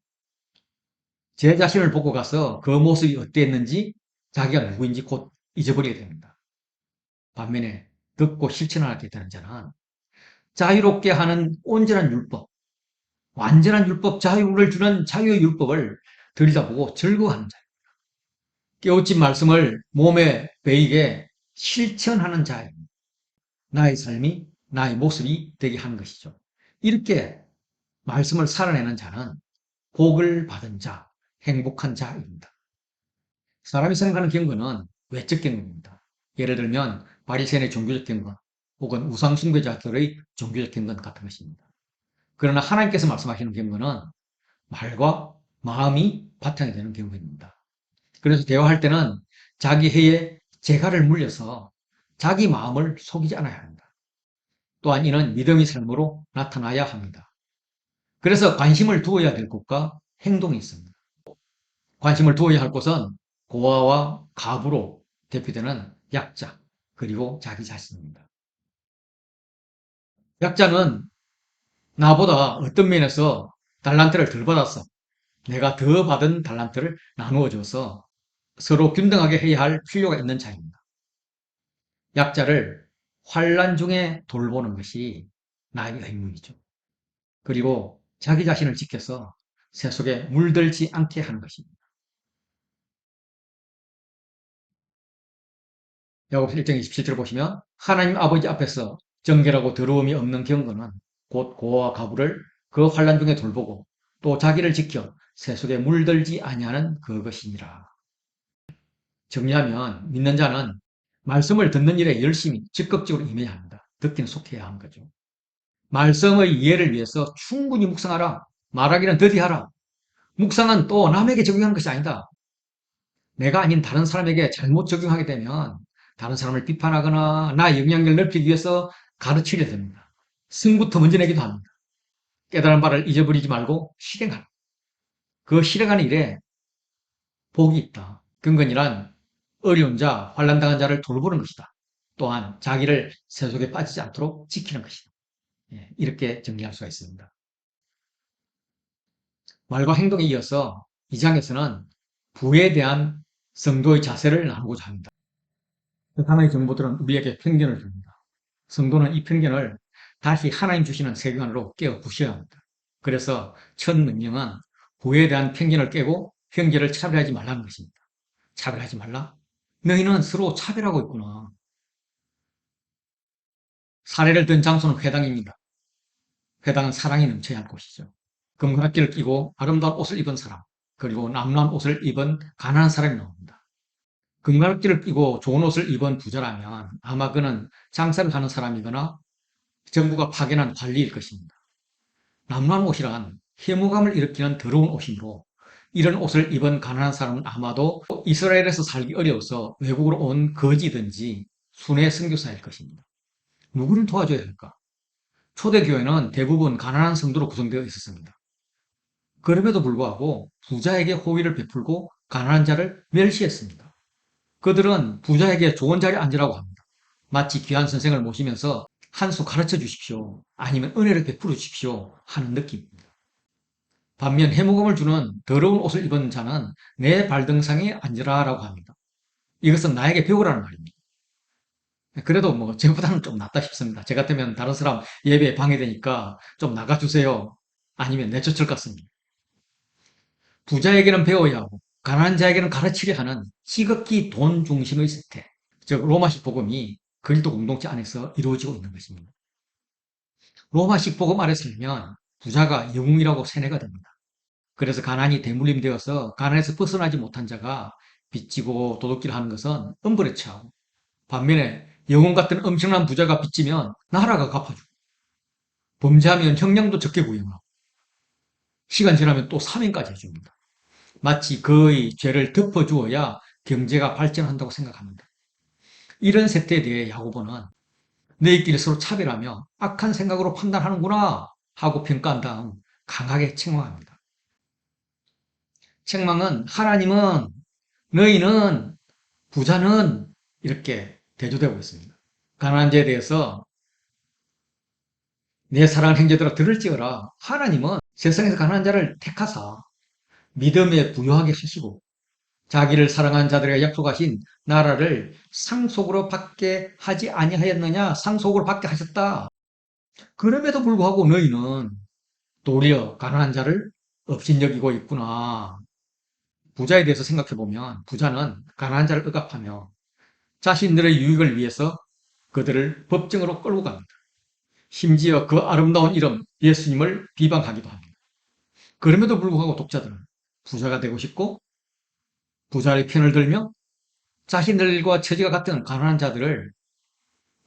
제 자신을 보고 가서 그 모습이 어땠는지 자기가 누구인지 곧 잊어버리게 됩니다. 반면에 듣고 실천하게 되는 자는 자유롭게 하는 온전한 율법, 완전한 율법, 자유를 주는 자유의 율법을 들여다보고 즐거워하는 자예요. 깨우친 말씀을 몸에 배이게 실천하는 자예요. 나의 삶이 나의 모습이 되게 하는 것이죠. 이렇게 말씀을 살아내는 자는 복을 받은 자, 행복한 자입니다. 사람이 생각하는 경건은 외적 경건입니다. 예를 들면 바리새인의 종교적 경건 혹은 우상 숭배자들의 종교적 경건 같은 것입니다. 그러나 하나님께서 말씀하시는 경건은 말과 마음이 바탕이 되는 경건입니다. 그래서 대화할 때는 자기 해에 재갈을 물려서 자기 마음을 속이지 않아야 합니다. 또한 이는 믿음의 삶으로 나타나야 합니다. 그래서 관심을 두어야 될 곳과 행동이 있습니다. 관심을 두어야 할 곳은 고아와 가부로 대표되는 약자, 그리고 자기 자신입니다. 약자는 나보다 어떤 면에서 달란트를 덜 받았어. 내가 더 받은 달란트를 나누어 줘서 서로 균등하게 해야 할 필요가 있는 자입니다. 약자를 환란 중에 돌보는 것이 나의 의무이죠. 그리고 자기 자신을 지켜서 세속에 물들지 않게 하는 것입니다. 야고보서 1장 27절 보시면 하나님 아버지 앞에서 정결하고 더러움이 없는 경건은 곧 고아와 가부를 그 환란 중에 돌보고 또 자기를 지켜 세속에 물들지 아니하는 그것이니라. 정리하면 믿는 자는 말씀을 듣는 일에 열심히 적극적으로 임해야 합니다. 듣기는 속해야 하는 거죠. 말씀의 이해를 위해서 충분히 묵상하라. 말하기는 더디하라. 묵상은 또 남에게 적용하는 것이 아니다. 내가 아닌 다른 사람에게 잘못 적용하게 되면 다른 사람을 비판하거나 나의 영향력을 넓히기 위해서 가르치려 됩니다. 승부터 먼저 내기도 합니다. 깨달은 바를 잊어버리지 말고 실행하라. 그 실행하는 일에 복이 있다. 근건이란 어려운 자, 환난당한 자를 돌보는 것이다. 또한 자기를 세속에 빠지지 않도록 지키는 것이다. 예, 이렇게 정리할 수가 있습니다. 말과 행동에 이어서 이 장에서는 부에 대한 성도의 자세를 나누고자 합니다. 세상의 정보들은 우리에게 편견을 줍니다. 성도는 이 편견을 다시 하나님 주시는 세계관으로 깨어 부셔야 합니다. 그래서 첫 명령은 부에 대한 편견을 깨고 형제를 차별하지 말라는 것입니다. 차별하지 말라? 너희는 서로 차별하고 있구나. 사례를 든 장소는 회당입니다. 회당은 사랑이 넘쳐야 할 곳이죠. 금관악기를 끼고 아름다운 옷을 입은 사람, 그리고 남루한 옷을 입은 가난한 사람이 나옵니다. 금관악기를 끼고 좋은 옷을 입은 부자라면 아마 그는 장사를 하는 사람이거나 정부가 파견한 관리일 것입니다. 남루한 옷이란 혐오감을 일으키는 더러운 옷이므로 이런 옷을 입은 가난한 사람은 아마도 이스라엘에서 살기 어려워서 외국으로 온 거지든지 순회 선교사일 것입니다. 누구를 도와줘야 할까? 초대교회는 대부분 가난한 성도로 구성되어 있었습니다. 그럼에도 불구하고 부자에게 호의를 베풀고 가난한 자를 멸시했습니다. 그들은 부자에게 좋은 자리에 앉으라고 합니다. 마치 귀한 선생을 모시면서 한 수 가르쳐 주십시오. 아니면 은혜를 베풀어 주십시오. 하는 느낌입니다. 반면 해묵음을 주는 더러운 옷을 입은 자는 내 발등상에 앉으라라고 합니다. 이것은 나에게 배우라는 말입니다. 그래도 뭐 저보다는 좀 낫다 싶습니다. 저 같으면 다른 사람 예배에 방해되니까 좀 나가주세요. 아니면 내쫓을 것 같습니다. 부자에게는 배워야 하고 가난한 자에게는 가르치려 하는 지극히 돈 중심의 세태, 즉 로마식 복음이 그리스도 공동체 안에서 이루어지고 있는 것입니다. 로마식 복음 아래 살면 부자가 영웅이라고 세뇌가 됩니다. 그래서 가난이 대물림되어서 가난에서 벗어나지 못한 자가 빚지고 도둑질을 하는 것은 엄벌에 처하고, 반면에 영웅 같은 엄청난 부자가 빚지면 나라가 갚아주고, 범죄하면 형량도 적게 구형하고 시간 지나면 또 사면까지 해줍니다. 마치 그의 죄를 덮어주어야 경제가 발전한다고 생각합니다. 이런 세태에 대해 야고보는 너희끼리 서로 차별하며 악한 생각으로 판단하는구나 하고 평가한 다음 강하게 책망합니다. 책망은 하나님은, 너희는, 부자는 이렇게 대조되고 있습니다. 가난한 자에 대해서 내 사랑하는 형제들아 들을지어라. 하나님은 세상에서 가난한 자를 택하사 믿음에 부유하게 하시고 자기를 사랑하는 자들에게 약속하신 나라를 상속으로 받게 하지 아니하였느냐? 상속으로 받게 하셨다. 그럼에도 불구하고 너희는 도리어 가난한 자를 업신여기고 있구나. 부자에 대해서 생각해보면 부자는 가난한 자를 억압하며 자신들의 유익을 위해서 그들을 법정으로 끌고 갑니다. 심지어 그 아름다운 이름 예수님을 비방하기도 합니다. 그럼에도 불구하고 독자들은 부자가 되고 싶고 부자의 편을 들며 자신들과 처지가 같은 가난한 자들을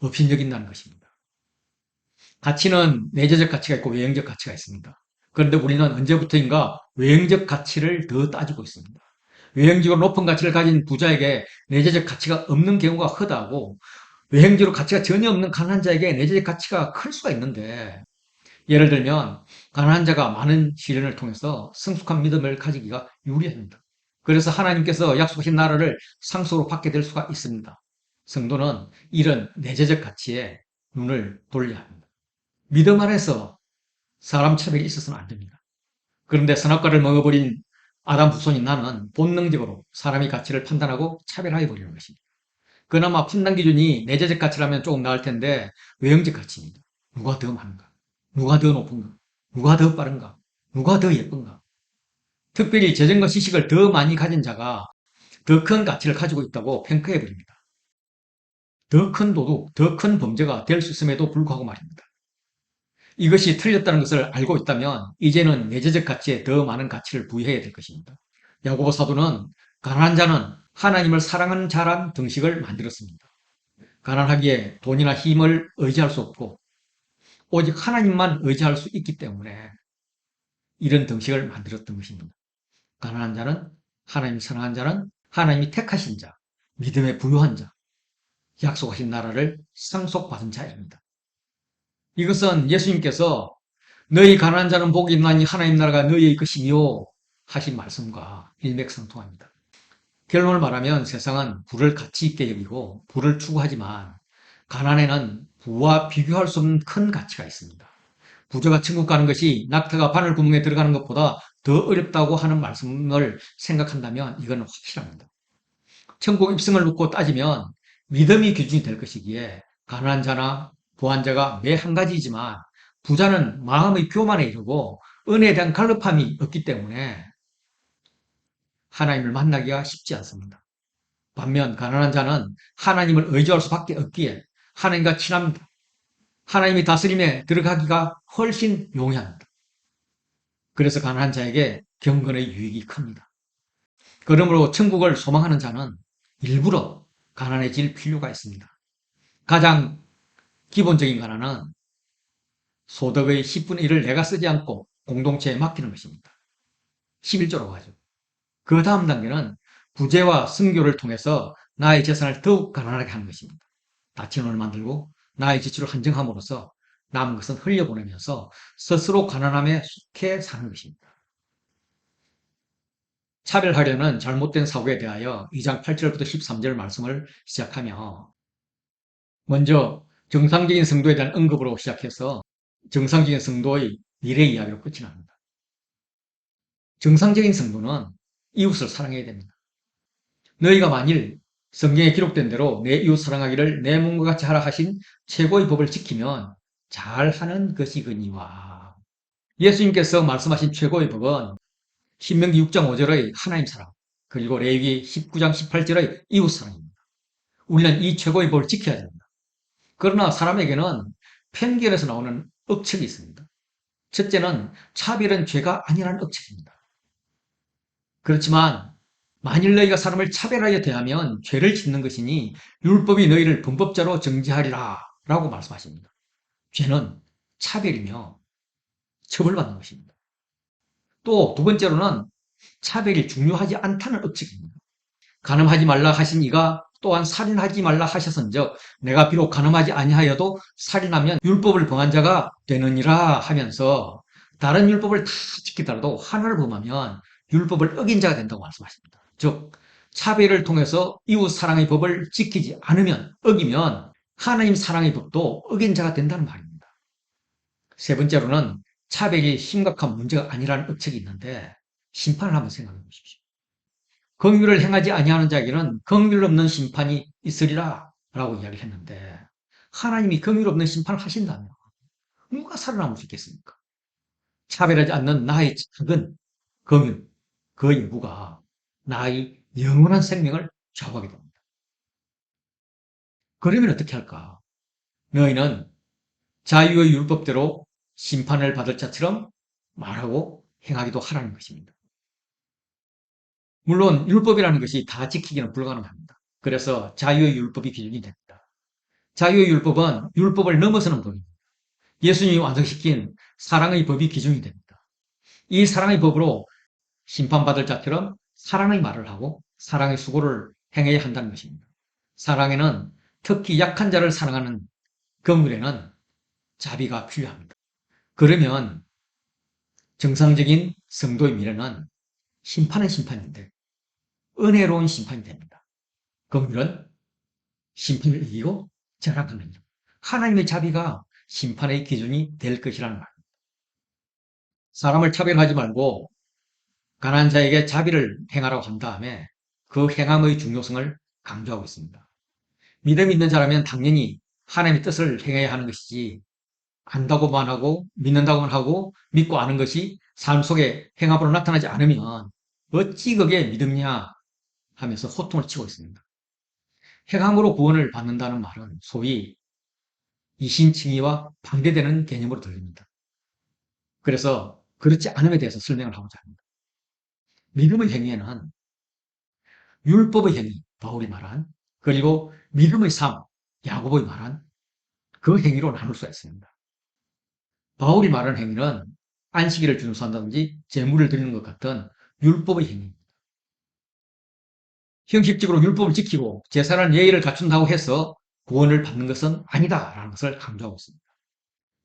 업신여긴다는 것입니다. 가치는 내재적 가치가 있고 외형적 가치가 있습니다. 그런데 우리는 언제부터인가 외형적 가치를 더 따지고 있습니다. 외형적으로 높은 가치를 가진 부자에게 내재적 가치가 없는 경우가 허다하고 외형적으로 가치가 전혀 없는 가난한 자에게 내재적 가치가 클 수가 있는데, 예를 들면 가난한 자가 많은 시련을 통해서 성숙한 믿음을 가지기가 유리합니다. 그래서 하나님께서 약속하신 나라를 상속으로 받게 될 수가 있습니다. 성도는 이런 내재적 가치에 눈을 돌려야 합니다. 믿음 안에서 사람 차별이 있어서는 안 됩니다. 그런데 선악과를 먹어버린 아담 후손인 나는 본능적으로 사람의 가치를 판단하고 차별하여 버리는 것입니다. 그나마 판단 기준이 내재적 가치라면 조금 나을 텐데 외형적 가치입니다. 누가 더 많은가? 누가 더 높은가? 누가 더 빠른가? 누가 더 예쁜가? 특별히 재정과 지식을 더 많이 가진 자가 더 큰 가치를 가지고 있다고 평가해 버립니다. 더 큰 도둑, 더 큰 범죄가 될 수 있음에도 불구하고 말입니다. 이것이 틀렸다는 것을 알고 있다면 이제는 내재적 가치에 더 많은 가치를 부여해야 될 것입니다. 야고보 사도는 가난한 자는 하나님을 사랑하는 자란 등식을 만들었습니다. 가난하기에 돈이나 힘을 의지할 수 없고 오직 하나님만 의지할 수 있기 때문에 이런 등식을 만들었던 것입니다. 가난한 자는, 하나님 사랑한 자는 하나님이 택하신 자, 믿음에 부유한 자, 약속하신 나라를 상속받은 자입니다. 이것은 예수님께서 너희 가난한 자는 복이 있나니 하나님 나라가 너희의 것이며 하신 말씀과 일맥상통합니다. 결론을 말하면 세상은 부를 가치 있게 여기고 부를 추구하지만 가난에는 부와 비교할 수 없는 큰 가치가 있습니다. 부자가 천국 가는 것이 낙타가 바늘 구멍에 들어가는 것보다 더 어렵다고 하는 말씀을 생각한다면 이건 확실합니다. 천국 입성을 놓고 따지면 믿음이 기준이 될 것이기에 가난한 자나 부한 자가 매 한 가지이지만 부자는 마음의 교만에 이르고 은혜에 대한 갈급함이 없기 때문에 하나님을 만나기가 쉽지 않습니다. 반면 가난한 자는 하나님을 의지할 수밖에 없기에 하나님과 친합니다. 하나님의 다스림에 들어가기가 훨씬 용이합니다. 그래서 가난한 자에게 경건의 유익이 큽니다. 그러므로 천국을 소망하는 자는 일부러 가난해질 필요가 있습니다. 가장 기본적인 가난은 소득의 10분의 1을 내가 쓰지 않고 공동체에 맡기는 것입니다. 11조라고 하죠. 그 다음 단계는 부재와 승교를 통해서 나의 재산을 더욱 가난하게 하는 것입니다. 다친원을 만들고 나의 지출을 한정함으로써 남은 것은 흘려보내면서 스스로 가난함에 속해 사는 것입니다. 차별하려는 잘못된 사고에 대하여 2장 8절부터 13절 말씀을 시작하며 먼저 정상적인 성도에 대한 언급으로 시작해서 정상적인 성도의 미래 이야기로 끝이 납니다. 정상적인 성도는 이웃을 사랑해야 됩니다. 너희가 만일 성경에 기록된 대로 내 이웃 사랑하기를 내 몸과 같이 하라 하신 최고의 법을 지키면 잘하는 것이거니와. 예수님께서 말씀하신 최고의 법은 신명기 6장 5절의 하나님 사랑, 그리고 레위기 19장 18절의 이웃 사랑입니다. 우리는 이 최고의 법을 지켜야 됩니다. 그러나 사람에게는 편견에서 나오는 억측이 있습니다. 첫째는 차별은 죄가 아니라는 억측입니다. 그렇지만 만일 너희가 사람을 차별하여 대하면 죄를 짓는 것이니 율법이 너희를 범법자로 정죄하리라 라고 말씀하십니다. 죄는 차별이며 처벌받는 것입니다. 또 두 번째로는 차별이 중요하지 않다는 억측입니다. 간음하지 말라 하신 이가 또한 살인하지 말라 하셨은즉 내가 비록 간음하지 아니하여도 살인하면 율법을 범한 자가 되느니라 하면서 다른 율법을 다 지키더라도 하나를 범하면 율법을 어긴 자가 된다고 말씀하십니다. 즉 차별을 통해서 이웃 사랑의 법을 지키지 않으면 어기면 하나님 사랑의 법도 어긴 자가 된다는 말입니다. 세 번째로는 차별이 심각한 문제가 아니라는 억측이 있는데 심판을 한번 생각해 보십시오. 긍휼을 행하지 아니하는 자에게는 긍휼 없는 심판이 있으리라 라고 이야기를 했는데 하나님이 긍휼 없는 심판을 하신다면 누가 살아남을 수 있겠습니까? 차별하지 않는 나의 작은 긍휼, 그 여부가 나의 영원한 생명을 좌우하게 됩니다. 그러면 어떻게 할까? 너희는 자유의 율법대로 심판을 받을 자처럼 말하고 행하기도 하라는 것입니다. 물론 율법이라는 것이 다 지키기는 불가능합니다. 그래서 자유의 율법이 기준이 됩니다. 자유의 율법은 율법을 넘어서는 법입니다. 예수님이 완성시킨 사랑의 법이 기준이 됩니다. 이 사랑의 법으로 심판받을 자처럼 사랑의 말을 하고 사랑의 수고를 행해야 한다는 것입니다. 사랑에는 특히 약한 자를 사랑하는 긍휼에는 자비가 필요합니다. 그러면 정상적인 성도의 미래는 심판은 심판인데 은혜로운 심판이 됩니다. 긍휼은 심판을 이기고 자랑하는 일. 하나님의 자비가 심판의 기준이 될 것이라는 말. 사람을 차별하지 말고 가난한 자에게 자비를 행하라고 한 다음에 그 행함의 중요성을 강조하고 있습니다. 믿음 있는 자라면 당연히 하나님의 뜻을 행해야 하는 것이지 안다고만 하고 믿는다고만 하고 믿고 아는 것이 삶 속에 행함으로 나타나지 않으면 어찌 그게 믿음냐 하면서 호통을 치고 있습니다. 행함으로 구원을 받는다는 말은 소위 이신칭의와 반대되는 개념으로 들립니다. 그래서 그렇지 않음에 대해서 설명을 하고자 합니다. 믿음의 행위에는 율법의 행위, 바울이 말한, 그리고 믿음의 삶, 야고보의 말한 그 행위로 나눌 수가 있습니다. 바울이 말한 행위는 안식일을 준수한다든지 제물을 드리는 것 같은 율법의 행위입니다. 형식적으로 율법을 지키고 제사라는 예의를 갖춘다고 해서 구원을 받는 것은 아니다라는 것을 강조하고 있습니다.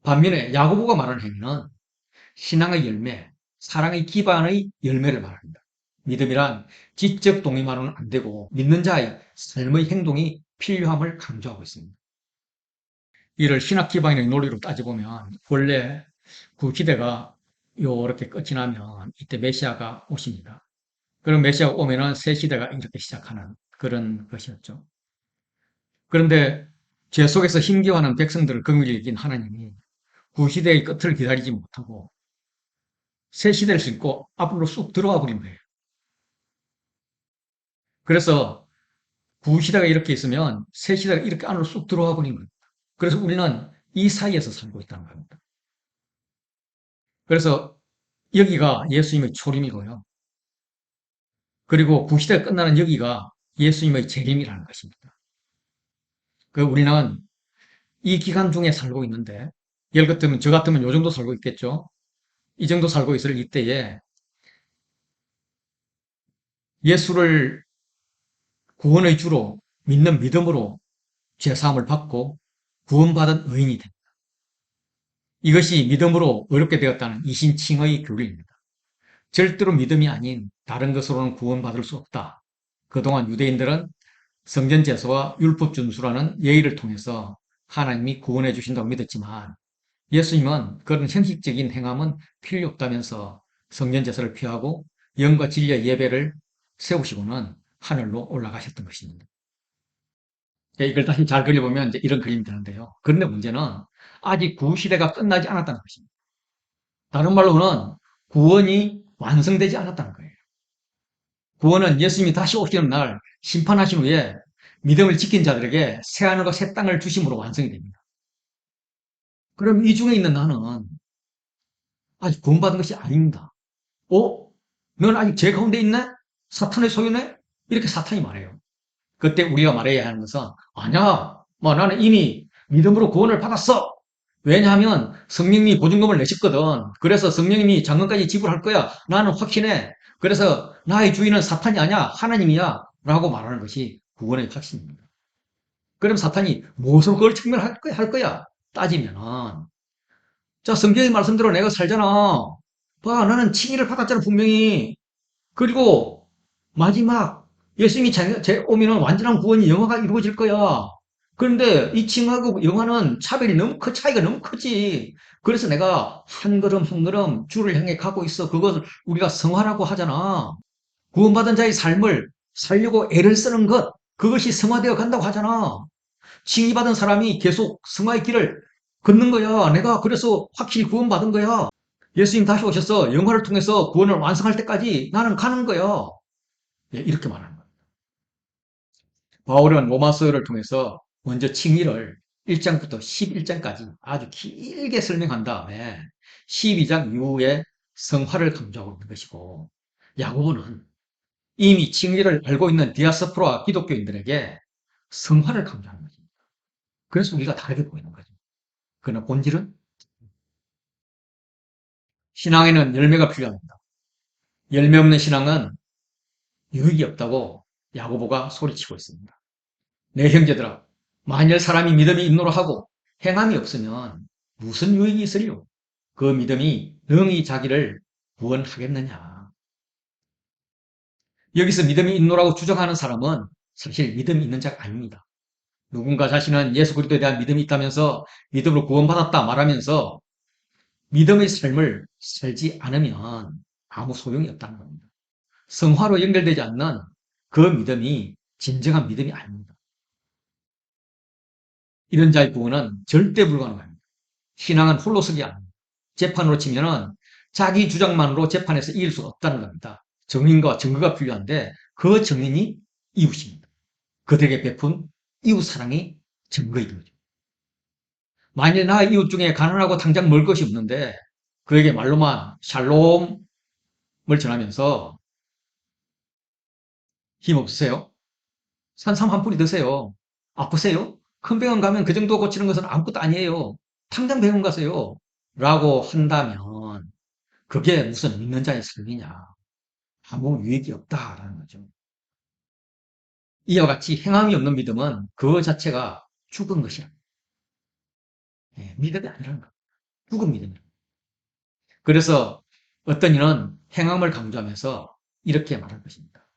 반면에 야고보가 말하는 행위는 신앙의 열매, 사랑의 기반의 열매를 말합니다. 믿음이란 지적 동의만으로는 안 되고 믿는 자의 삶의 행동이 필요함을 강조하고 있습니다. 이를 신학 기반의 논리로 따져보면 원래 구시대가 요렇게 끝이 나면 이때 메시아가 오십니다. 그럼 메시아가 오면은 새 시대가 이렇게 시작하는 그런 것이었죠. 그런데 죄 속에서 힘겨워하는 백성들을 긍휼히 여긴 하나님이 구시대의 끝을 기다리지 못하고 새 시대를 신고 앞으로 쑥 들어와 버린 거예요. 그래서 구시대가 이렇게 있으면 새 시대가 이렇게 안으로 쑥 들어와 버린 거예요. 그래서 우리는 이 사이에서 살고 있다는 겁니다. 그래서 여기가 예수님의 초림이고요. 그리고 구시대가 끝나는 여기가 예수님의 재림이라는 것입니다. 그 우리는 이 기간 중에 살고 있는데 예를 들면 저 같으면 요 정도 살고 있겠죠. 이 정도 살고 있을 이때에 예수를 구원의 주로 믿는 믿음으로 죄사함을 받고 구원받은 의인이 됩니다. 이것이 믿음으로 의롭게 되었다는 이신칭의 교리입니다. 절대로 믿음이 아닌 다른 것으로는 구원받을 수 없다. 그동안 유대인들은 성전 제사와 율법 준수라는 예의를 통해서 하나님이 구원해 주신다고 믿었지만 예수님은 그런 형식적인 행함은 필요 없다면서 성전 제사를 피하고 영과 진리의 예배를 세우시고는 하늘로 올라가셨던 것입니다. 이걸 다시 잘 그려보면 이제 이런 그림이 되는데요. 그런데 문제는 아직 구시대가 끝나지 않았다는 것입니다. 다른 말로는 구원이 완성되지 않았다는 거예요. 구원은 예수님이 다시 오시는 날 심판하신 후에 믿음을 지킨 자들에게 새하늘과 새 땅을 주심으로 완성이 됩니다. 그럼 이 중에 있는 나는 아직 구원받은 것이 아닙니다. 넌 아직 죄 가운데 있네? 사탄의 소유네? 이렇게 사탄이 말해요. 그때 우리가 말해야 하는 것은 아니야. 뭐 나는 이미 믿음으로 구원을 받았어. 왜냐하면 성령님이 보증금을 내셨거든. 그래서 성령님이 잔금까지 지불할 거야. 나는 확신해. 그래서 나의 주인은 사탄이 아니야. 하나님이야. 라고 말하는 것이 구원의 확신입니다. 그럼 사탄이 무엇으로 그걸 증명할 거야? 할 거야? 따지면은, 자, 성경의 말씀대로 내가 살잖아. 봐, 나는 칭의를 받았잖아, 분명히. 그리고 마지막 예수님이 오면은 완전한 구원이 영화가 이루어질 거야. 그런데 이 칭하고 영화는 차별이 너무 차이가 너무 크지. 그래서 내가 한 걸음 한 걸음 주를 향해 가고 있어. 그것을 우리가 성화라고 하잖아. 구원받은 자의 삶을 살려고 애를 쓰는 것, 그것이 성화되어 간다고 하잖아. 칭의받은 사람이 계속 성화의 길을 걷는 거야. 내가 그래서 확실히 구원받은 거야. 예수님 다시 오셔서 영화를 통해서 구원을 완성할 때까지 나는 가는 거야. 예, 이렇게 말하는 거예요. 바울은 로마서를 통해서 먼저 칭의를 1장부터 11장까지 아주 길게 설명한 다음에 12장 이후에 성화를 강조하고 있는 것이고, 야고보는 이미 칭의를 알고 있는 디아스포라 기독교인들에게 성화를 강조하는 거죠. 그래서 우리가 다르게 보이는 거죠. 그러나 본질은 신앙에는 열매가 필요합니다. 열매 없는 신앙은 유익이 없다고 야고보가 소리치고 있습니다. 내 형제들아, 만일 사람이 믿음이 있노라 하고 행함이 없으면 무슨 유익이 있으리요? 그 믿음이 능히 자기를 구원하겠느냐? 여기서 믿음이 있노라고 주장하는 사람은 사실 믿음이 있는 자가 아닙니다. 누군가 자신은 예수 그리스도에 대한 믿음이 있다면서 믿음으로 구원받았다 말하면서 믿음의 삶을 살지 않으면 아무 소용이 없다는 겁니다. 성화로 연결되지 않는 그 믿음이 진정한 믿음이 아닙니다. 이런 자의 구원은 절대 불가능합니다. 신앙은 홀로서기 아닙니다. 재판으로 치면은 자기 주장만으로 재판에서 이길 수 없다는 겁니다. 증인과 증거가 필요한데 그 증인이 이웃입니다. 그들에게 베푼 이웃 사랑이 증거인 거죠. 만일 나의 이웃 중에 가난하고 당장 먹을 것이 없는데 그에게 말로만 샬롬을 전하면서 힘 없으세요? 산삼 한 뿌리 드세요. 아프세요? 큰 병원 가면 그 정도 고치는 것은 아무것도 아니에요. 당장 병원 가세요. 라고 한다면 그게 무슨 믿는 자의 삶이냐. 아무 유익이 없다라는 거죠. 이와 같이 행함이 없는 믿음은 그 자체가 죽은 것이야. 예, 믿음이 아니라는 거. 죽은 믿음이야. 그래서 어떤 이는 행함을 강조하면서 이렇게 말할 것입니다.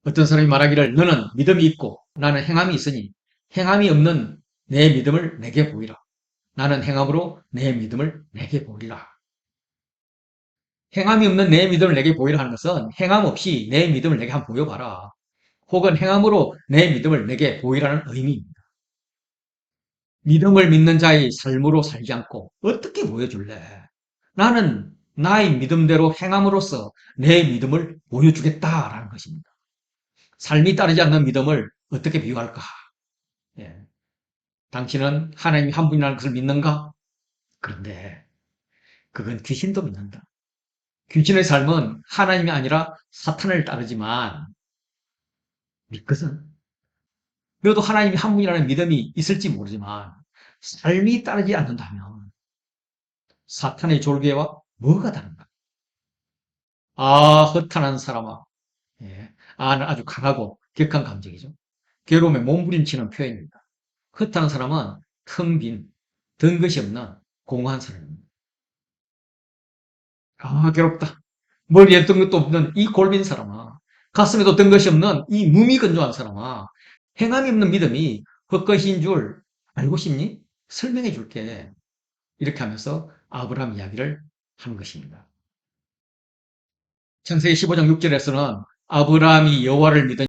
어떤 사람이 말하기를 너는 믿음이 있고 나는 행함이 있으니 행함이 없는 내 믿음을 내게 보이라. 나는 행함으로 내 믿음을 내게 보이라. 행함이 없는 내 믿음을 내게 보이라 하는 것은 행함 없이 내 믿음을 내게 한번 보여봐라. 혹은 행함으로 내 믿음을 내게 보이라는 의미입니다. 믿음을 믿는 자의 삶으로 살지 않고 어떻게 보여줄래? 나는 나의 믿음대로 행함으로써 내 믿음을 보여주겠다라는 것입니다. 삶이 따르지 않는 믿음을 어떻게 비유할까? 예. 당신은 하나님이 한 분이라는 것을 믿는가? 그런데 그건 귀신도 믿는다. 귀신의 삶은 하나님이 아니라 사탄을 따르지만 믿거든. 너도 하나님이 한 분이라는 믿음이 있을지 모르지만 삶이 따르지 않는다면 사탄의 졸개와 뭐가 다른가? 아, 허탄한 사람아. 예. 아는 아주 강하고 격한 감정이죠. 괴로움에 몸부림치는 표현입니다. 허탄한 사람은 텅 빈, 든 것이 없는 공허한 사람입니다. 아, 괴롭다. 머리에 든 것도 없는 이 골빈 사람아. 가슴에도 든 것이 없는 이 무미건조한 사람아. 행함이 없는 믿음이 헛것인 줄 알고 싶니? 설명해 줄게. 이렇게 하면서 아브라함 이야기를 하는 것입니다. 창세기 15장 6절에서는 아브라함이 여호와를 믿은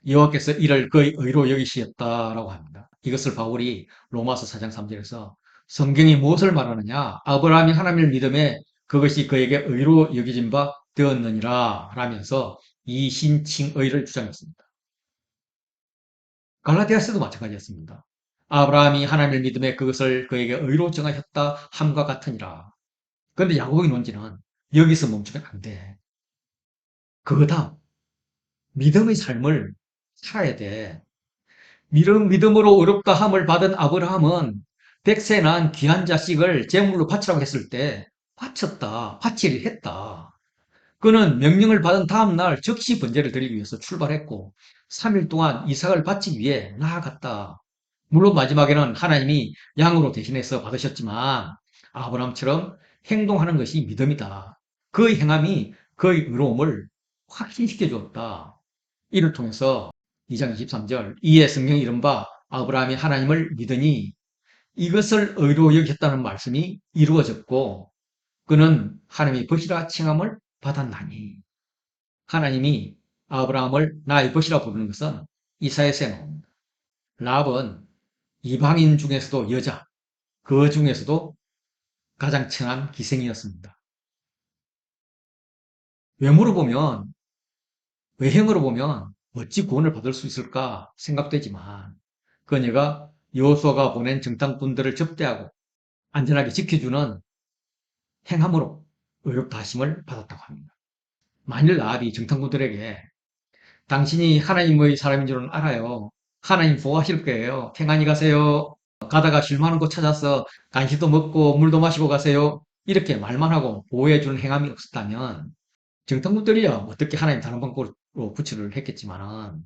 여호와께서 이를 그의 의로 여기시었다라고 합니다. 이것을 바울이 로마서 4장 3절에서 성경이 무엇을 말하느냐? 아브라함이 하나님을 믿음에 그것이 그에게 의로 여겨진 바 되었느니라 라면서 이신칭의를 주장했습니다. 갈라디아서도 마찬가지였습니다. 아브라함이 하나님을 믿음에 그것을 그에게 의로 정하셨다 함과 같으니라. 그런데 야고보의 논지는 여기서 멈추면 안 돼. 그거다. 믿음의 삶을 살아야 돼. 믿음으로 의롭다 함을 받은 아브라함은 백세 난 귀한 자식을 제물로 바치라고 했을 때 바쳤다. 바치를 했다. 그는 명령을 받은 다음 날 즉시 번제를 드리기 위해서 출발했고 3일 동안 이삭을 바치기 위해 나아갔다. 물론 마지막에는 하나님이 양으로 대신해서 받으셨지만 아브라함처럼 행동하는 것이 믿음이다. 그의 행함이 그의 의로움을 확신시켜 주었다. 이를 통해서 2장 23절 이에 성경에 이른바 아브라함이 하나님을 믿으니 이것을 의로 여겼다는 말씀이 이루어졌고 그는 하나님의 벗이라 칭함을 받았나니 하나님이 아브라함을 나의 벗이라 부르는 것은 이사야서에 나옵니다. 랍은 이방인 중에서도 여자, 그 중에서도 가장 천한 기생이었습니다. 외모로 보면, 외형으로 보면 어찌 구원을 받을 수 있을까 생각되지만 그녀가 여호수아가 보낸 정탐꾼들을 접대하고 안전하게 지켜주는 행함으로 의롭다 하심을 받았다고 합니다. 만일 라합이 정탐꾼들에게 당신이 하나님의 사람인 줄은 알아요. 하나님 보호하실 거예요. 평안히 가세요. 가다가 쉴만한 곳 찾아서 간식도 먹고 물도 마시고 가세요. 이렇게 말만 하고 보호해주는 행함이 없었다면 정탐꾼들이야 어떻게 하나님 다른 방법으로 구출을 했겠지만은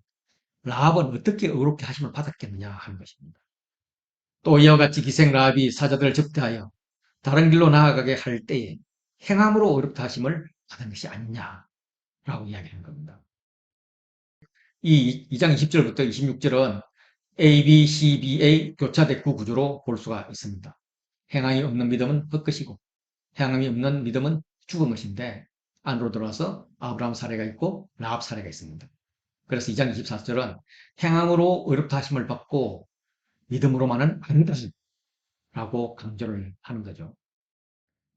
라합은 어떻게 의롭게 하심을 받았겠느냐 하는 것입니다. 또 이와 같이 기생 라합이 사자들을 접대하여 다른 길로 나아가게 할 때에 행함으로 의롭다 하심을 받은 것이 아니냐라고 이야기하는 겁니다. 이 2장 20절부터 26절은 A, B, C, B의 교차대구 구조로 볼 수가 있습니다. 행함이 없는 믿음은 헛것이고 행함이 없는 믿음은 죽은 것인데 안으로 들어와서 아브라함 사례가 있고 라합 사례가 있습니다. 그래서 2장 24절은 행함으로 의롭다 하심을 받고 믿음으로만은 아니다 라고 강조를 하는 거죠.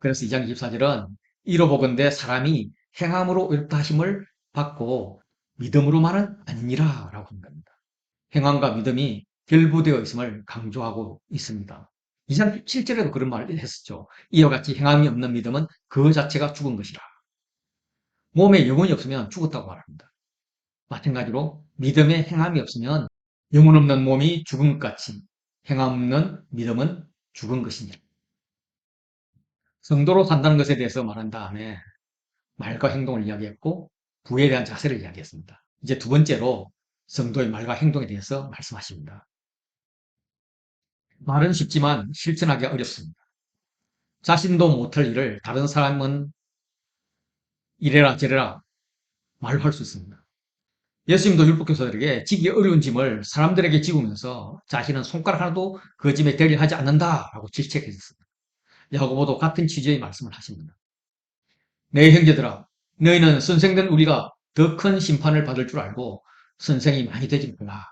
그래서 2장 24절은 이로 보건대 사람이 행함으로 의롭다 하심을 받고 믿음으로만은 아니니라 라고 하는 겁니다. 행함과 믿음이 결부되어 있음을 강조하고 있습니다. 2장 7절에도 그런 말을 했었죠. 이와 같이 행함이 없는 믿음은 그 자체가 죽은 것이라. 몸에 영혼이 없으면 죽었다고 말합니다. 마찬가지로 믿음에 행함이 없으면 영혼 없는 몸이 죽은 것 같이 행함 없는 믿음은 죽은 것이니라. 성도로 산다는 것에 대해서 말한 다음에 말과 행동을 이야기했고 부에 대한 자세를 이야기했습니다. 이제 두 번째로 성도의 말과 행동에 대해서 말씀하십니다. 말은 쉽지만 실천하기 어렵습니다. 자신도 못할 일을 다른 사람은 이래라 저래라 말할 수 있습니다. 예수님도 율법교사들에게 지기 어려운 짐을 사람들에게 지우면서 자신은 손가락 하나도 그 짐에 대리를 하지 않는다라고 질책했습니다. 야고보도 같은 취지의 말씀을 하십니다. 내 형제들아 너희는 선생된 우리가 더 큰 심판을 받을 줄 알고 선생이 많이 되지 말라.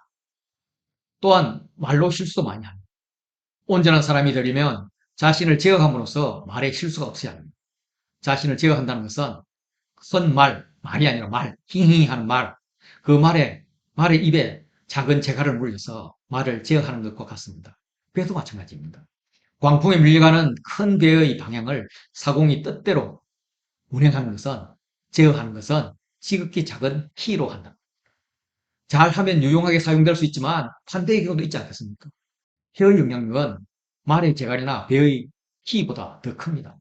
또한 말로 실수도 많이 합니다. 온전한 사람이 되려면 자신을 제어함으로써 말에 실수가 없어야 합니다. 자신을 제어한다는 것은 말이 아니라 말, 힝힝 하는 말, 그 말의 입에 작은 재갈을 물려서 말을 제어하는 것과 같습니다. 배도 마찬가지입니다. 광풍에 밀려가는 큰 배의 방향을 사공이 뜻대로 운행하는 것은, 제어하는 것은 지극히 작은 키로 한다. 잘하면 유용하게 사용될 수 있지만 반대의 경우도 있지 않겠습니까? 혀의 영향력은 말의 재갈이나 배의 키보다 더 큽니다.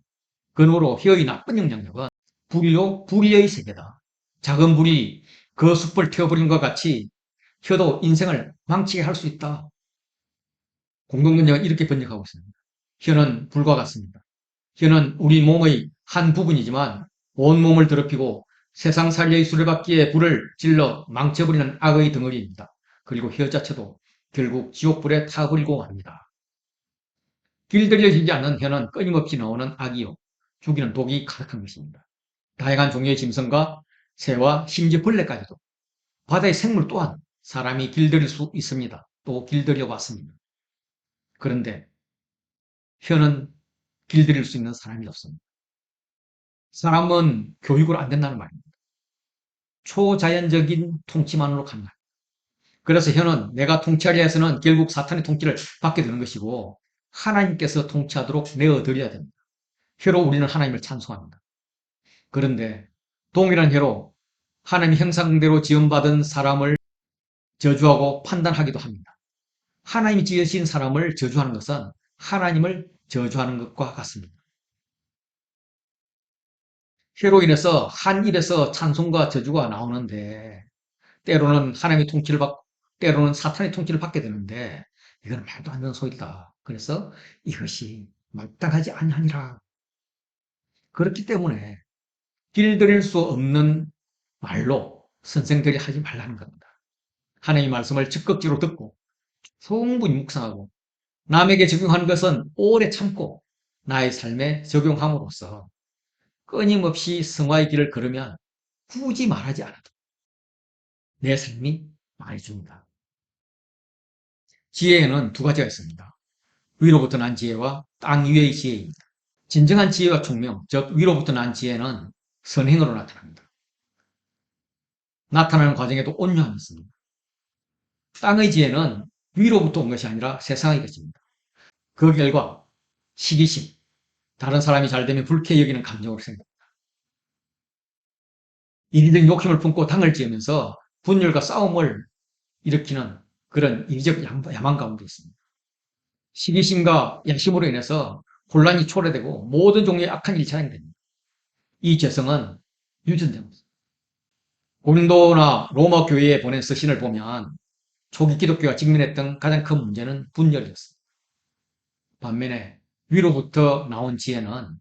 그러므로 혀의 나쁜 영향력은 불의의 세계다. 작은 불이 그 숲을 태워버린 것 같이 혀도 인생을 망치게 할 수 있다. 공동문제가 이렇게 번역하고 있습니다. 혀는 불과 같습니다. 혀는 우리 몸의 한 부분이지만 온몸을 더럽히고 세상 살려의 수레바퀴에 불을 질러 망쳐버리는 악의 덩어리입니다. 그리고 혀 자체도 결국 지옥불에 타버리고 맙니다. 길들여지지 않는 혀는 끊임없이 나오는 악이요 죽이는 독이 가득한 것입니다. 다양한 종류의 짐승과 새와 심지어 벌레까지도 바다의 생물 또한 사람이 길들일 수 있습니다. 또 길들여 왔습니다. 그런데 혀는 길들일 수 있는 사람이 없습니다. 사람은 교육을 안 된다는 말입니다. 초자연적인 통치만으로 간다. 그래서 혀는 내가 통치하려 해서는 결국 사탄의 통치를 받게 되는 것이고 하나님께서 통치하도록 내어드려야 됩니다. 혀로 우리는 하나님을 찬송합니다. 그런데 동일한 혀로 하나님의 형상대로 지음받은 사람을 저주하고 판단하기도 합니다. 하나님이 지으신 사람을 저주하는 것은 하나님을 저주하는 것과 같습니다. 해로 인해서 한 입에서 찬송과 저주가 나오는데 때로는 하나님의 통치를 받고 때로는 사탄의 통치를 받게 되는데 이건 말도 안 되는 소리다. 그래서 이것이 마땅하지 아니하니라. 그렇기 때문에 길들일 수 없는 말로 선생들이 하지 말라는 겁니다. 하나님의 말씀을 적극적으로 듣고 충분히 묵상하고 남에게 적용하는 것은 오래 참고 나의 삶에 적용함으로써 끊임없이 성화의 길을 걸으면 굳이 말하지 않아도 내 삶이 말해줍니다. 지혜에는 두 가지가 있습니다. 위로부터 난 지혜와 땅 위의 지혜입니다. 진정한 지혜와 총명, 즉 위로부터 난 지혜는 선행으로 나타납니다. 나타나는 과정에도 온유함이 있습니다. 땅의 지혜는 위로부터 온 것이 아니라 세상의 것입니다. 그 결과 시기심, 다른 사람이 잘 되면 불쾌히 여기는 감정으로 생깁니다. 인위적 욕심을 품고 당을 지으면서 분열과 싸움을 일으키는 그런 인위적 야망 가운데 있습니다. 시기심과 야심으로 인해서 혼란이 초래되고 모든 종류의 악한 일이 자행됩니다. 이 죄성은 유전됩니다. 고린도나 로마 교회에 보낸 서신을 보면 초기 기독교가 직면했던 가장 큰 문제는 분열이었습니다. 반면에 위로부터 나온 지혜는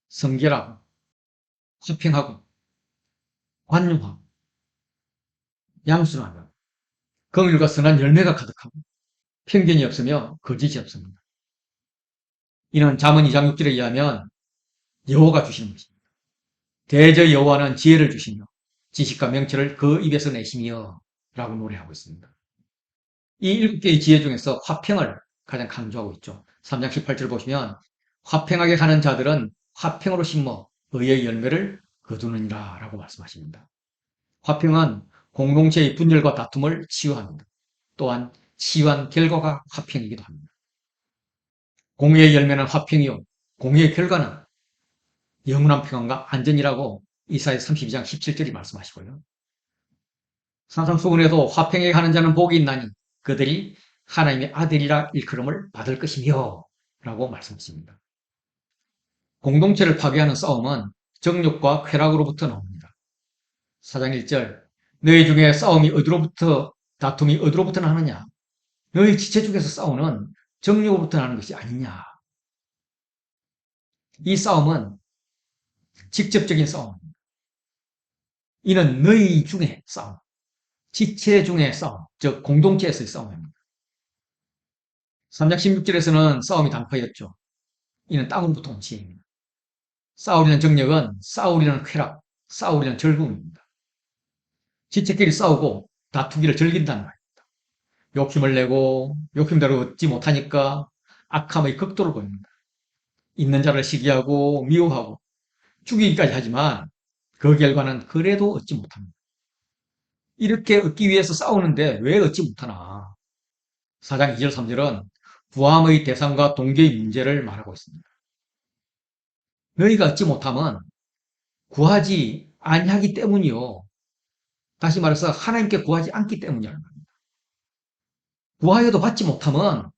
성결하고 화평하고 관용하고 양순하며 긍휼과 선한 열매가 가득하고 편견이 없으며 거짓이 없습니다. 이는 잠언 2장 6절에 의하면 여호와가 주시는 것입니다. 대저 여호와는 지혜를 주시며 지식과 명철을 그 입에서 내시며 라고 노래하고 있습니다. 이 7개의 지혜 중에서 화평을 가장 강조하고 있죠. 3장 18절 보시면 화평하게 하는 자들은 화평으로 심어 의의 열매를 거두느니라 라고 말씀하십니다. 화평은 공동체의 분열과 다툼을 치유합니다. 또한 치유한 결과가 화평이기도 합니다. 공의의 열매는 화평이요 공의의 결과는 영원한 평안과 안전이라고 이사야 32장 17절이 말씀하시고요. 산상수훈에도 화평하게 하는 자는 복이 있나니 그들이 하나님의 아들이라 일컬음을 받을 것이며 라고 말씀하십니다. 공동체를 파괴하는 싸움은 정욕과 쾌락으로부터 나옵니다. 4장 1절 너희 중에 다툼이 어디로부터 나느냐 너희 지체 중에서 싸우는 정욕으로부터 나는 것이 아니냐. 이 싸움은 직접적인 싸움입니다. 이는 너희 중에 싸움, 지체 중의 싸움, 즉 공동체에서의 싸움입니다. 3장 16절에서는 싸움이 단파였죠. 이는 땅으로부터 온 지혜입니다. 싸우려는 정력은 싸우려는 쾌락, 싸우려는 즐거움입니다. 지체끼리 싸우고 다투기를 즐긴다는 말입니다. 욕심을 내고 욕심대로 얻지 못하니까 악함의 극도를 보입니다. 있는 자를 시기하고 미워하고 죽이기까지 하지만 그 결과는 그래도 얻지 못합니다. 이렇게 얻기 위해서 싸우는데 왜 얻지 못하나? 4장 2절 3절은 구함의 대상과 동기의 문제를 말하고 있습니다. 너희가 얻지 못하면 구하지 아니하기 때문이요. 다시 말해서 하나님께 구하지 않기 때문이라는 겁니다. 구하여도 받지 못하면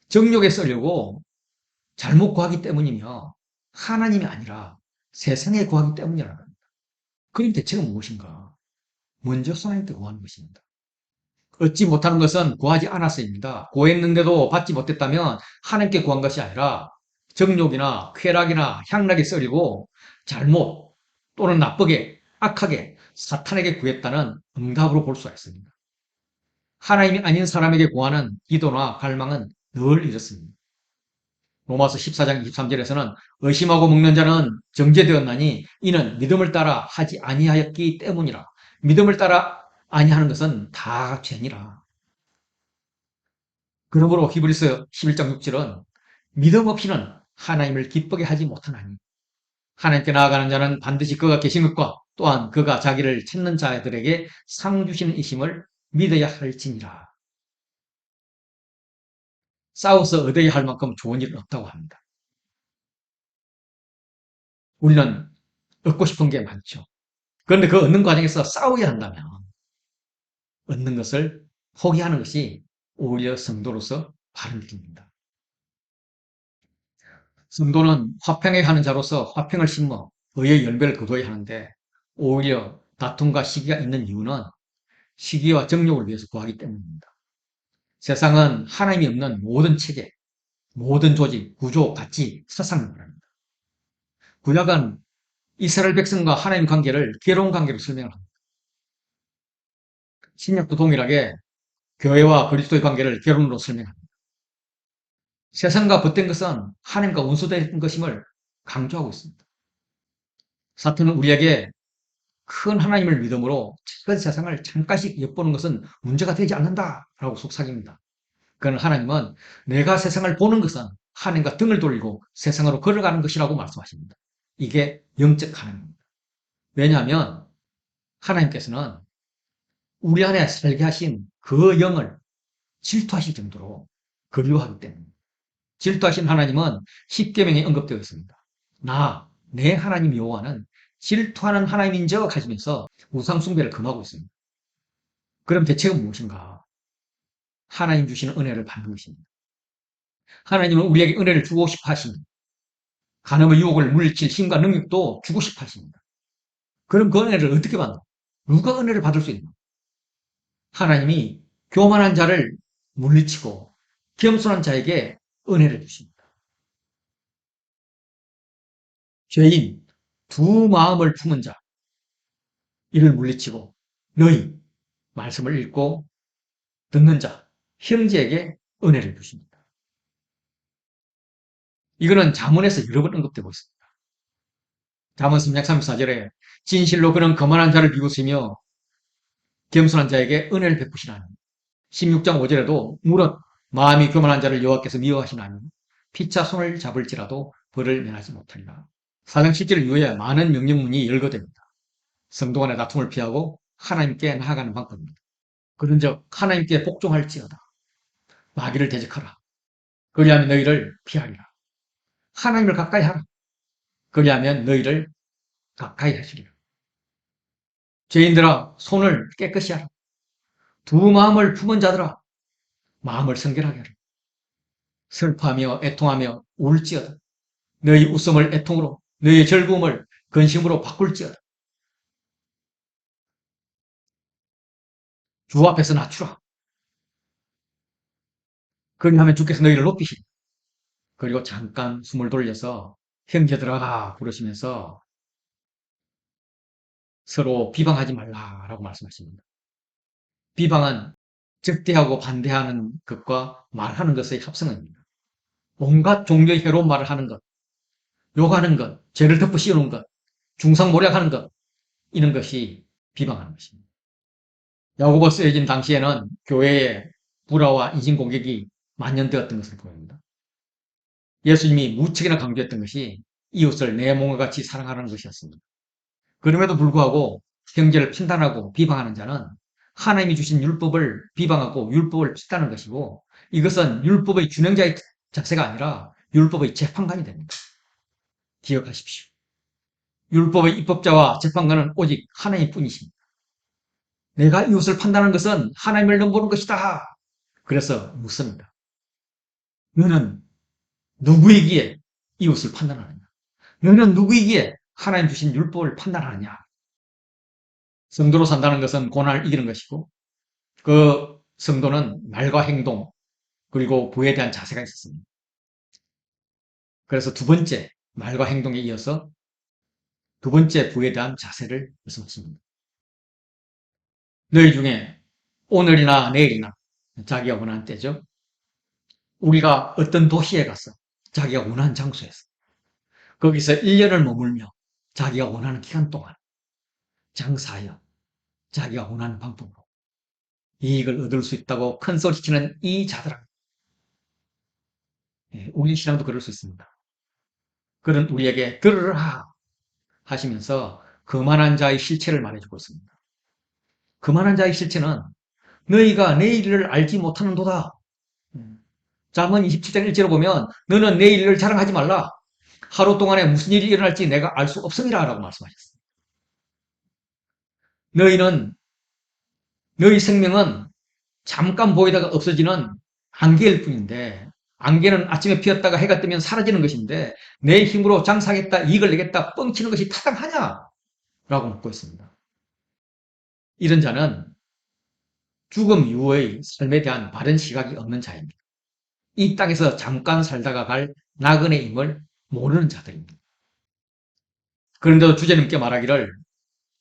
정욕에 쏠려고 잘못 구하기 때문이며 하나님이 아니라 세상에 구하기 때문이라는 겁니다. 그럼 대체가 무엇인가? 먼저 하나님께 구하는 것입니다. 얻지 못하는 것은 구하지 않았습니다. 구했는데도 받지 못했다면 하나님께 구한 것이 아니라 정욕이나 쾌락이나 향락에 쏠리고 잘못 또는 나쁘게 악하게 사탄에게 구했다는 응답으로 볼 수가 있습니다. 하나님이 아닌 사람에게 구하는 기도나 갈망은 늘 이렇습니다. 로마서 14장 23절에서는 의심하고 먹는 자는 정죄되었나니 이는 믿음을 따라 하지 아니하였기 때문이라. 믿음을 따라 아니하는 것은 다 죄니라. 그러므로 히브리서 11장 6절은 믿음 없이는 하나님을 기쁘게 하지 못하나니 하나님께 나아가는 자는 반드시 그가 계신 것과 또한 그가 자기를 찾는 자들에게 상 주시는 이심을 믿어야 할지니라. 싸워서 얻어야 할 만큼 좋은 일은 없다고 합니다. 우리는 얻고 싶은 게 많죠. 그런데 그 얻는 과정에서 싸워야 한다면 얻는 것을 포기하는 것이 오히려 성도로서 바른 길입니다. 성도는 화평에 하는 자로서 화평을 심어 의의 연배를 거둬야 하는데 오히려 다툼과 시기가 있는 이유는 시기와 정욕을 위해서 구하기 때문입니다. 세상은 하나님이 없는 모든 체계, 모든 조직, 구조, 가치, 사상을 말합니다. 구약은 이스라엘 백성과 하나님 관계를 괴로운 관계로 설명을 합니다. 신약도 동일하게 교회와 그리스도의 관계를 결혼으로 설명합니다. 세상과 벗된 것은 하나님과 원수된 것임을 강조하고 있습니다. 사탄은 우리에게 큰 하나님을 믿음으로 작은 세상을 잠깐씩 엿보는 것은 문제가 되지 않는다라고 속삭입니다. 그러나 하나님은 내가 세상을 보는 것은 하나님과 등을 돌리고 세상으로 걸어가는 것이라고 말씀하십니다. 이게 영적 하나님입니다. 왜냐하면 하나님께서는 우리 안에 살게 하신 그 영을 질투하실 정도로 그리워하기 때문입니다. 질투하신 하나님은 십계명에 언급되어 있습니다. 내 하나님 여호와는 질투하는 하나님인 저 가지면서 우상 숭배를 금하고 있습니다. 그럼 대책은 무엇인가? 하나님 주시는 은혜를 받는 것입니다. 하나님은 우리에게 은혜를 주고 싶어 하십니다. 간음의 유혹을 물리칠 힘과 능력도 주고 싶어 하십니다. 그럼 그 은혜를 어떻게 받나? 누가 은혜를 받을 수 있나? 하나님이 교만한 자를 물리치고 겸손한 자에게 은혜를 주십니다. 죄인, 두 마음을 품은 자, 이를 물리치고 너희, 말씀을 읽고 듣는 자, 형제에게 은혜를 주십니다. 이거는 잠언에서 여러 번 언급되고 있습니다. 잠언 3장 34절에 진실로 그는 거만한 자를 비웃으며 겸손한 자에게 은혜를 베푸시나니 16장 5절에도 무릇 마음이 교만한 자를 여호와께서 미워하시나니 피차 손을 잡을지라도 벌을 면하지 못하리라. 4장 7절 이후에 많은 명령문이 열거됩니다. 성도 간의 다툼을 피하고 하나님께 나아가는 방법입니다. 그런즉 하나님께 복종할지어다. 마귀를 대적하라. 그리하면 너희를 피하리라. 하나님을 가까이 하라. 그리하면 너희를 가까이 하시리라. 죄인들아 손을 깨끗이 하라. 두 마음을 품은 자들아 마음을 성결하게 하라. 슬퍼하며 애통하며 울지어다. 너희 웃음을 애통으로 너희 즐거움을 근심으로 바꿀지어다. 주 앞에서 낮추라. 그리하면 주께서 너희를 높이시리. 그리고 잠깐 숨을 돌려서 형제들아 부르시면서 서로 비방하지 말라라고 말씀하십니다. 비방은 적대하고 반대하는 것과 말하는 것의 합성어입니다. 온갖 종류의 해로운 말을 하는 것, 욕하는 것, 죄를 덮어 씌우는 것, 중상모략하는 것, 이런 것이 비방하는 것입니다. 야고보 쓰여진 당시에는 교회에 불화와 인신공격이 만연되었던 것을 보입니다. 예수님이 무척이나 강조했던 것이 이웃을 내 몸과 같이 사랑하라는 것이었습니다. 그럼에도 불구하고 형제를 판단하고 비방하는 자는 하나님이 주신 율법을 비방하고 율법을 핍다는 것이고 이것은 율법의 준행자의 자세가 아니라 율법의 재판관이 됩니다. 기억하십시오. 율법의 입법자와 재판관은 오직 하나님뿐이십니다. 내가 이웃을 판단하는 것은 하나님을 넘보는 것이다. 그래서 묻습니다. 너는 누구이기에 이웃을 판단하느냐? 너는 누구이기에 하나님 주신 율법을 판단하느냐? 성도로 산다는 것은 고난을 이기는 것이고 그 성도는 말과 행동 그리고 부에 대한 자세가 있었습니다. 그래서 두 번째 말과 행동에 이어서 두 번째 부에 대한 자세를 말씀하십니다. 너희 중에 오늘이나 내일이나 자기가 원하는 때죠. 우리가 어떤 도시에 가서 자기가 원하는 장소에서 거기서 1년을 머물며 자기가 원하는 기간 동안 장사하여 자기가 원하는 방법으로 이익을 얻을 수 있다고 큰 소리치는 이 자들아. 우리 신앙도 그럴 수 있습니다. 그는 우리에게 들으라 하시면서 거만한 자의 실체를 말해주고 있습니다. 거만한 자의 실체는 너희가 내일을 알지 못하는도다. 잠언 27장 1절을 보면 너는 내일을 자랑하지 말라. 하루 동안에 무슨 일이 일어날지 내가 알 수 없음이라 라고 말씀하셨습니다. 너희 생명은 잠깐 보이다가 없어지는 안개일 뿐인데 안개는 아침에 피었다가 해가 뜨면 사라지는 것인데 내 힘으로 장사하겠다, 이익을 내겠다, 뻥치는 것이 타당하냐? 라고 묻고 있습니다. 이런 자는 죽음 이후의 삶에 대한 바른 시각이 없는 자입니다. 이 땅에서 잠깐 살다가 갈 나그네 임을 모르는 자들입니다. 그런데도 주제님께 말하기를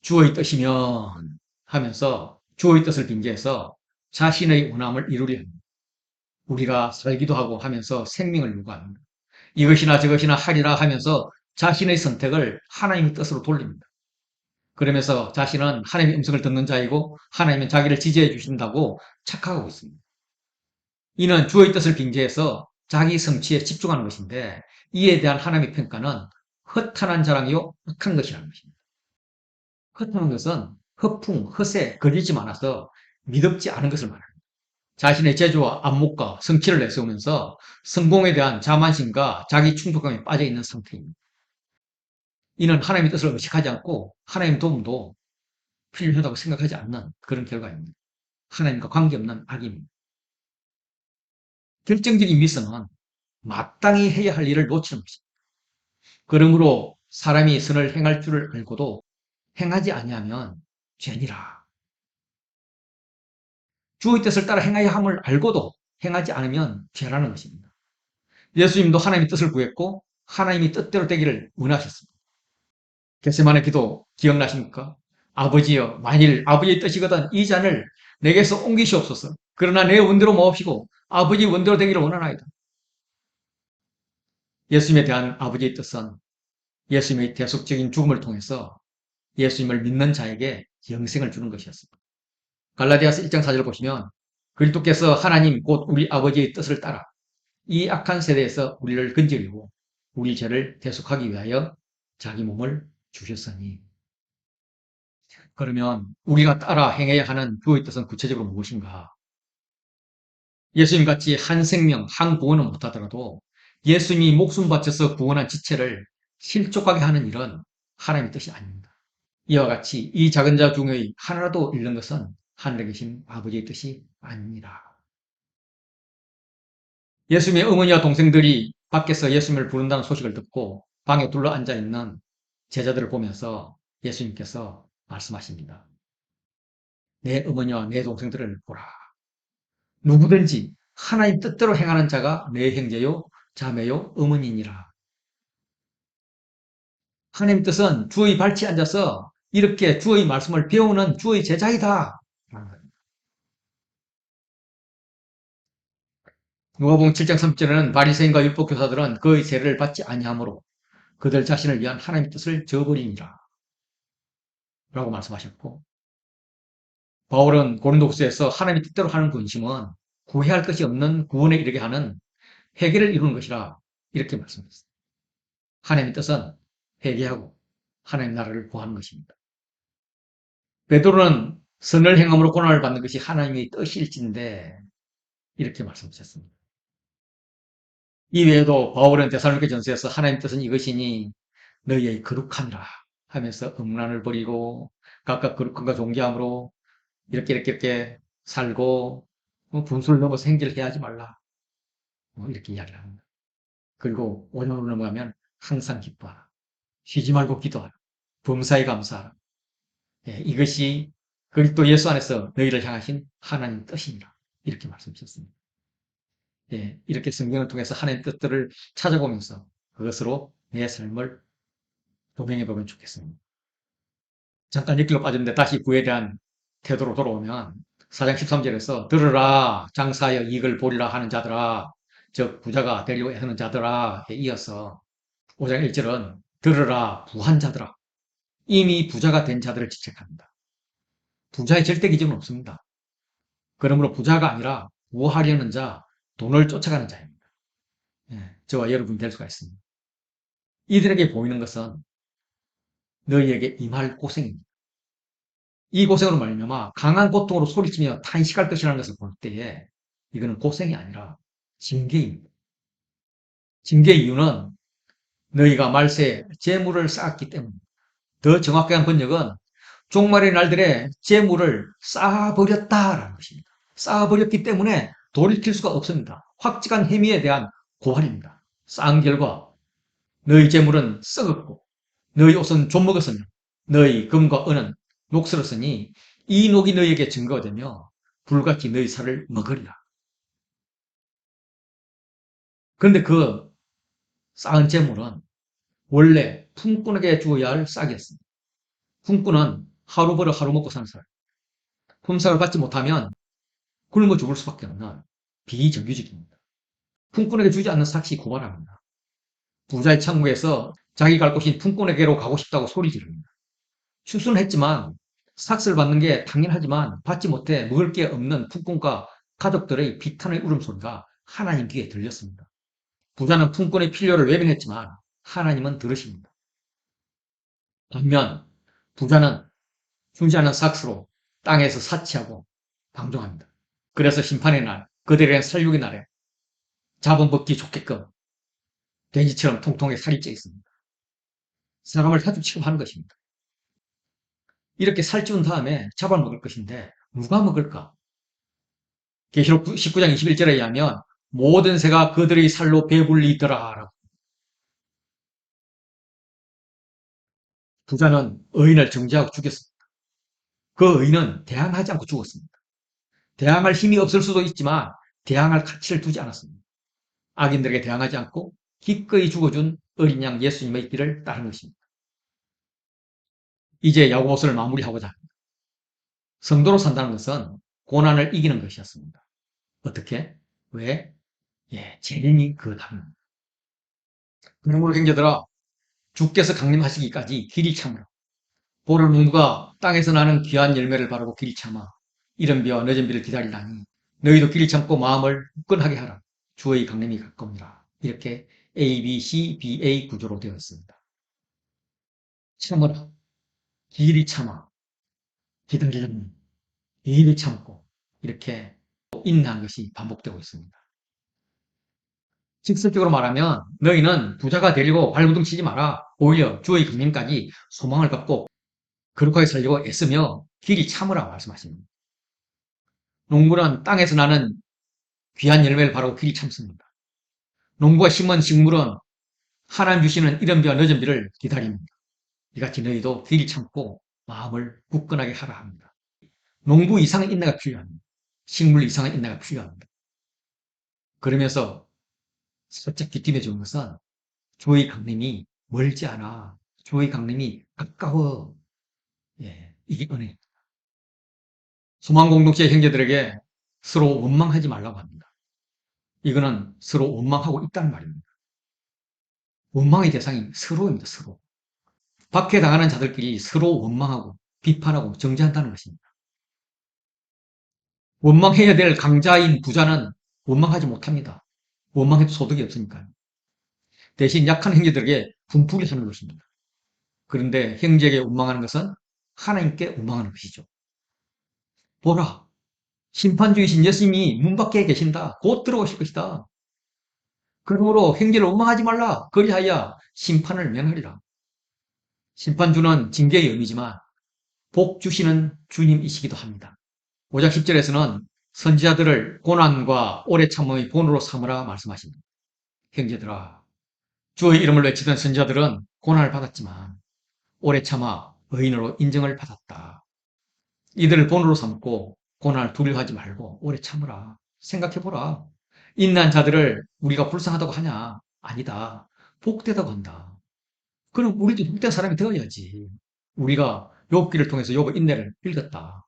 주의 뜻이면 하면서 주의 뜻을 빙자해서 자신의 원함을 이루려 합니다. 우리가 살기도 하고 하면서 생명을 요구합니다. 이것이나 저것이나 하리라 하면서 자신의 선택을 하나님의 뜻으로 돌립니다. 그러면서 자신은 하나님의 음성을 듣는 자이고 하나님은 자기를 지지해 주신다고 착각하고 있습니다. 이는 주의 뜻을 빙자해서 자기 성취에 집중하는 것인데 이에 대한 하나님의 평가는 허탄한 자랑이요 악한 것이라는 것입니다. 허탄한 것은 허풍, 허세, 거짓이 많아서 미덥지 않은 것을 말합니다. 자신의 재주와 안목과 성취를 내세우면서 성공에 대한 자만심과 자기 충족감에 빠져 있는 상태입니다. 이는 하나님의 뜻을 의식하지 않고 하나님 도움도 필요하다고 생각하지 않는 그런 결과입니다. 하나님과 관계없는 악입니다. 결정적인 미성은 마땅히 해야 할 일을 놓치는 것입니다. 그러므로 사람이 선을 행할 줄을 알고도 행하지 아니하면 죄니라. 주의 뜻을 따라 행해야 함을 알고도 행하지 않으면 죄라는 것입니다. 예수님도 하나님의 뜻을 구했고 하나님이 뜻대로 되기를 원하셨습니다. 겟세마네 기도 기억나십니까? 아버지여, 만일 아버지의 뜻이거든 이 잔을 내게서 옮기시옵소서. 그러나 내 원대로 마옵시고 아버지 원대로 되기를 원하나이다. 예수님에 대한 아버지의 뜻은 예수님의 대속적인 죽음을 통해서 예수님을 믿는 자에게 영생을 주는 것이었습니다. 갈라디아서 1장 4절 보시면 그리스도께서 하나님 곧 우리 아버지의 뜻을 따라 이 악한 세대에서 우리를 건지려고 우리 죄를 대속하기 위하여 자기 몸을 주셨으니. 그러면 우리가 따라 행해야 하는 주의 뜻은 구체적으로 무엇인가? 예수님같이 한 생명, 한 구원은 못하더라도 예수님이 목숨 바쳐서 구원한 지체를 실족하게 하는 일은 하나님의 뜻이 아닙니다. 이와 같이 이 작은 자 중의 하나라도 잃는 것은 하늘에 계신 아버지의 뜻이 아닙니다. 예수님의 어머니와 동생들이 밖에서 예수님을 부른다는 소식을 듣고 방에 둘러앉아 있는 제자들을 보면서 예수님께서 말씀하십니다. 내 어머니와 내 동생들을 보라. 누구든지 하나님 뜻대로 행하는 자가 내 형제요, 자매요, 어머니니라. 하나님 뜻은 주의 발치에 앉아서 이렇게 주의 말씀을 배우는 주의 제자이다. 누가복음 7장 3절에는 바리새인과 율법교사들은 그의 세례를 받지 아니하므로 그들 자신을 위한 하나님의 뜻을 저버리니라 라고 말씀하셨고, 바울은 고린도후서에서 하나님의 뜻대로 하는 근심은 구해할 것이 없는 구원에 이르게 하는 회개를 이루는 것이라 이렇게 말씀했습니다. 하나님의 뜻은 회개하고 하나님 나라를 구하는 것입니다. 베드로는 선을 행함으로 고난을 받는 것이 하나님의 뜻일진데 이렇게 말씀하셨습니다. 이외에도 바울은 데살로니가 전서에서 하나님 뜻은 이것이니 너희의 거룩함이라 하면서 음란을 버리고 각각 거룩함과 존귀함으로 이렇게 살고 분수를 넘어서 행실을 해야 하지 말라 이렇게 이야기를 합니다. 그리고 5절로 넘어가면 항상 기뻐하라. 쉬지 말고 기도하라. 범사에 감사하라. 예, 이것이 그리스도 예수 안에서 너희를 향하신 하나님 뜻이니라. 이렇게 말씀하셨습니다. 예, 이렇게 성경을 통해서 하나님 뜻들을 찾아보면서 그것으로 내 삶을 도명해 보면 좋겠습니다. 잠깐 옆길로 빠졌는데 다시 구에 대한 태도로 돌아오면 4장 13절에서 들으라 장사하여 이익을 보리라 하는 자들아 즉 부자가 되려고 하는 자들아 이어서 5장 1절은 들으라 부한 자들아 이미 부자가 된 자들을 지적합니다. 부자의 절대 기준은 없습니다. 그러므로 부자가 아니라 구하려는 자, 돈을 쫓아가는 자입니다. 예, 저와 여러분이 될 수가 있습니다. 이들에게 보이는 것은 너희에게 임할 고생입니다. 이 고생으로 말미암아 강한 고통으로 소리치며 탄식할 것이라는 것을 볼 때에 이거는 고생이 아니라 징계입니다. 징계의 이유는 너희가 말세에 재물을 쌓았기 때문입니다. 더 정확하게 한 번역은 종말의 날들에 재물을 쌓아버렸다라는 것입니다. 쌓아버렸기 때문에 돌이킬 수가 없습니다. 확직한 행위에 대한 고발입니다. 쌓은 결과 너희 재물은 썩었고 너희 옷은 좀먹었으며 너희 금과 은은 녹슬었으니 이 녹이 너희에게 증거가 되며 불같이 너희 살을 먹으리라. 그런데 그 쌓은 재물은 원래 품꾼에게 주어야 할 싹이었습니다. 품꾼은 하루 벌어 하루 먹고 사는 사람. 품삯을 받지 못하면 굶어 죽을 수밖에 없는 비정규직입니다. 품꾼에게 주지 않는 삭시 고발합니다. 부자의 창구에서 자기 갈 곳인 품꾼에게로 가고 싶다고 소리 지릅니다. 출소는 했지만 삭스를 받는 게 당연하지만 받지 못해 먹을 게 없는 품꾼과 가족들의 비탄의 울음소리가 하나님 귀에 들렸습니다. 부자는 품꾼의 필요를 외면했지만 하나님은 들으십니다. 반면 부자는 주지 않은 삭스로 땅에서 사치하고 방종합니다. 그래서 심판의 날, 그들에 대한 살육의 날에 잡아먹기 좋게끔 돼지처럼 통통하게 살이 쪄 있습니다. 사람을 사주 취급하는 것입니다. 이렇게 살찌운 다음에 잡아먹을 것인데 누가 먹을까? 계시록 19장 21절에 의하면 모든 새가 그들의 살로 배불리더라. 부자는 의인을 정죄하고 죽였습니다. 그 의인은 대항하지 않고 죽었습니다. 대항할 힘이 없을 수도 있지만 대항할 가치를 두지 않았습니다. 악인들에게 대항하지 않고 기꺼이 죽어준 어린 양 예수님의 길을 따른 것입니다. 이제 야고보서를 마무리하고자 합니다. 성도로 산다는 것은 고난을 이기는 것이었습니다. 어떻게? 왜? 예, 재능이 그답니다. 그러므로 형제들아, 주께서 강림하시기까지 길이 참으라. 보를 농부가 땅에서 나는 귀한 열매를 바라고 길이 참아 이른 비와 늦은 비를 기다리라니 너희도 길이 참고 마음을 굳건하게 하라. 주의 강림이 가까우니라. 이렇게 A, B, C, B, A 구조로 되어 있습니다. 참으라. 길이 참아. 기다리는 길이 참고 이렇게 인내한 것이 반복되고 있습니다. 직설적으로 말하면 너희는 부자가 되려고 발버둥 치지 마라. 오히려 주의 강림까지 소망을 갖고 거룩하게 살려고 애쓰며 길이 참으라 말씀하십니다. 농부는 땅에서 나는 귀한 열매를 바라고 길이 참습니다. 농부가 심은 식물은 하나님 주시는 이른 비와 늦은 비를 기다립니다. 이같이 너희도 길이 참고 마음을 굳건하게 하라 합니다. 농부 이상의 인내가 필요합니다. 식물 이상의 인내가 필요합니다. 그러면서 살짝 귀띔해 주는 것은 주의 강림이 멀지 않아. 주의 강림이 가까워. 예, 이게 은혜. 소망 공동체 형제들에게 서로 원망하지 말라고 합니다. 이거는 서로 원망하고 있다는 말입니다. 원망의 대상이 서로입니다. 서로. 박해당하는 자들끼리 서로 원망하고 비판하고 정죄한다는 것입니다. 원망해야 될 강자인 부자는 원망하지 못합니다. 원망해도 소득이 없으니까요. 대신 약한 형제들에게 분풀이 하는 것입니다. 그런데 형제에게 원망하는 것은 하나님께 원망하는 것이죠. 보라, 심판주이신 예수님이 문 밖에 계신다. 곧 들어오실 것이다. 그러므로 형제를 원망하지 말라. 그리하여 심판을 면하리라. 심판주는 징계의 의미지만 복 주시는 주님이시기도 합니다. 5장 10절에서는 선지자들을 고난과 오래 참음의 본으로 삼으라 말씀하십니다. 형제들아, 주의 이름을 외치던 선지자들은 고난을 받았지만 오래 참아 의인으로 인정을 받았다. 이들을 본으로 삼고 고난을 두려워하지 말고 오래 참으라. 생각해보라. 인난 자들을 우리가 불쌍하다고 하냐? 아니다. 복되다고 한다. 그럼 우리도 복된 사람이 되어야지. 우리가 욥기를 통해서 욥의 인내를 읽었다.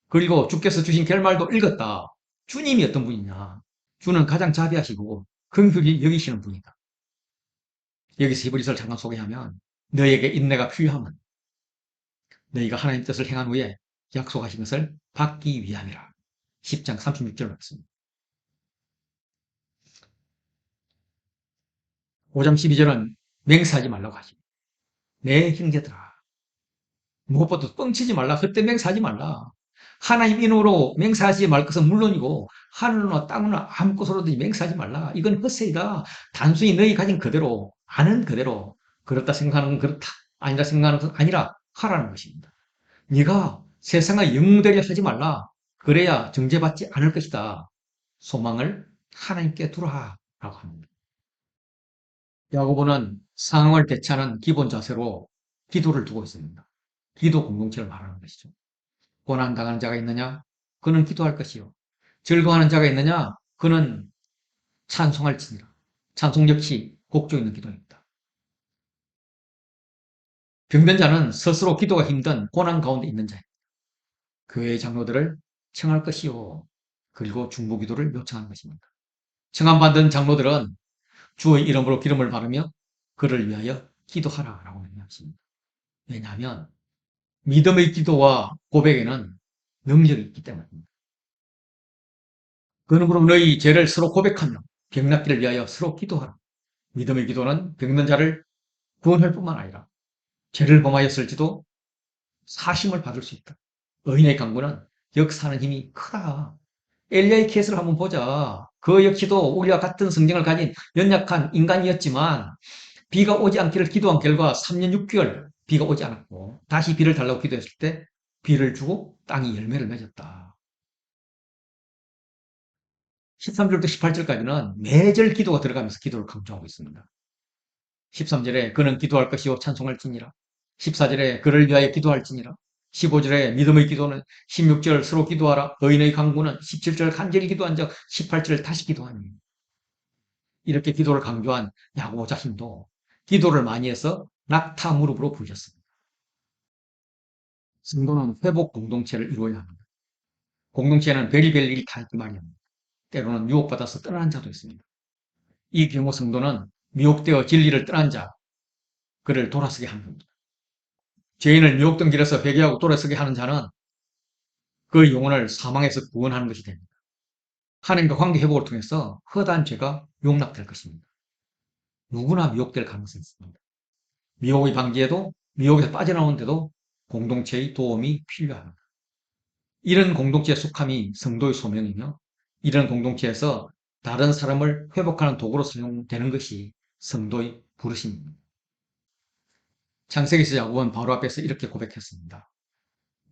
그리고 주께서 주신 결말도 읽었다. 주님이 어떤 분이냐? 주는 가장 자비하시고 긍휼히 여기시는 분이다. 여기서 히브리서를 잠깐 소개하면 너에게 인내가 필요함은 너희가 하나님 뜻을 행한 후에 약속하신 것을 받기 위함이라. 10장 36절 말씀. 5장 12절은 맹세하지 말라고 하십니다. 내 형제들아. 무엇보다 뻥치지 말라. 헛된 맹세하지 말라. 하나님 이름으로 맹세하지 말 것은 물론이고 하늘로나 땅으로나 아무 것으로든지 맹세하지 말라. 이건 헛세이다. 단순히 너희 가진 그대로 아는 그대로 그렇다 생각하는 건 그렇다. 아니다 생각하는 건 아니라 하라는 것입니다. 네가 세상의 영웅되려 하지 말라. 그래야 정죄받지 않을 것이다. 소망을 하나님께 두라 라고 합니다. 야고보는 상황을 대처하는 기본 자세로 기도를 두고 있습니다. 기도 공동체를 말하는 것이죠. 고난당하는 자가 있느냐? 그는 기도할 것이요. 즐거워하는 자가 있느냐? 그는 찬송할지니라. 찬송 역시 곡조 있는 기도입니다. 병든 자는 스스로 기도가 힘든 고난 가운데 있는 자입니다. 교회의 장로들을 청할 것이요. 그리고 중보기도를 요청하는 것입니다. 청함받은 장로들은 주의 이름으로 기름을 바르며 그를 위하여 기도하라라고 명령하십니다. 왜냐하면 믿음의 기도와 고백에는 능력이 있기 때문입니다. 그러므로 너희 죄를 서로 고백하며 병낫기를 위하여 서로 기도하라. 믿음의 기도는 병든 자를 구원할 뿐만 아니라 죄를 범하였을지도 사심을 받을 수 있다. 의인의 강구는 역사하는 힘이 크다. 엘리야의 케이스를 한번 보자. 그 역시도 우리와 같은 성경을 가진 연약한 인간이었지만 비가 오지 않기를 기도한 결과 3년 6개월 비가 오지 않았고 다시 비를 달라고 기도했을 때 비를 주고 땅이 열매를 맺었다. 13절부터 18절까지는 매절 기도가 들어가면서 기도를 강조하고 있습니다. 13절에 그는 기도할 것이요 찬송할지니라. 14절에 그를 위하여 기도할지니라. 15절에 믿음의 기도는 16절 서로 기도하라. 의인의 강구는 17절 간절히 기도한 적 18절 다시 기도하니. 이렇게 기도를 강조한 야고보 자신도 기도를 많이 해서 낙타 무릎으로 부르셨습니다. 성도는 회복 공동체를 이루어야 합니다. 공동체에는 별의별 일이 다 있기 마련입니다. 때로는 유혹받아서 떠나는 자도 있습니다. 이 경우 성도는 미혹되어 진리를 떠난 자, 그를 돌아서게 하는 겁니다. 죄인을 미혹된 길에서 회개하고 돌아서게 하는 자는 그 영혼을 사망에서 구원하는 것이 됩니다. 하나님과 관계 회복을 통해서 허다한 죄가 용납될 것입니다. 누구나 미혹될 가능성이 있습니다. 미혹의 방지에도 미혹에서 빠져나오는데도 공동체의 도움이 필요합니다. 이런 공동체에 속함이 성도의 소명이며 이런 공동체에서 다른 사람을 회복하는 도구로 사용되는 것이 성도의 부르심입니다. 창세기에서 야곱은 바로 앞에서 이렇게 고백했습니다.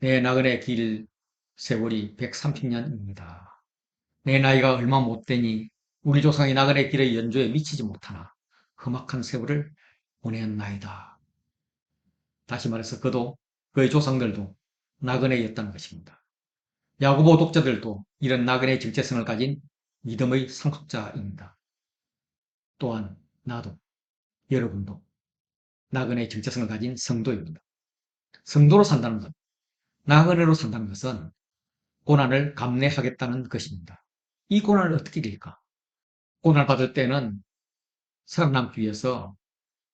내 나그네 길 세월이 130년입니다. 내 나이가 얼마 못 되니 우리 조상의 나그네 길의 연조에 미치지 못하나 험악한 세월을 보냈나이다. 다시 말해서 그도 그의 조상들도 나그네였다는 것입니다. 야고보 독자들도 이런 나그네의 정체성을 가진 믿음의 상속자입니다. 또한 나도 여러분도 나그네의 정체성을 가진 성도입니다. 성도로 산다는 것, 나그네로 산다는 것은 고난을 감내하겠다는 것입니다. 이 고난을 어떻게 이길까? 고난을 받을 때는 살아남기 위해서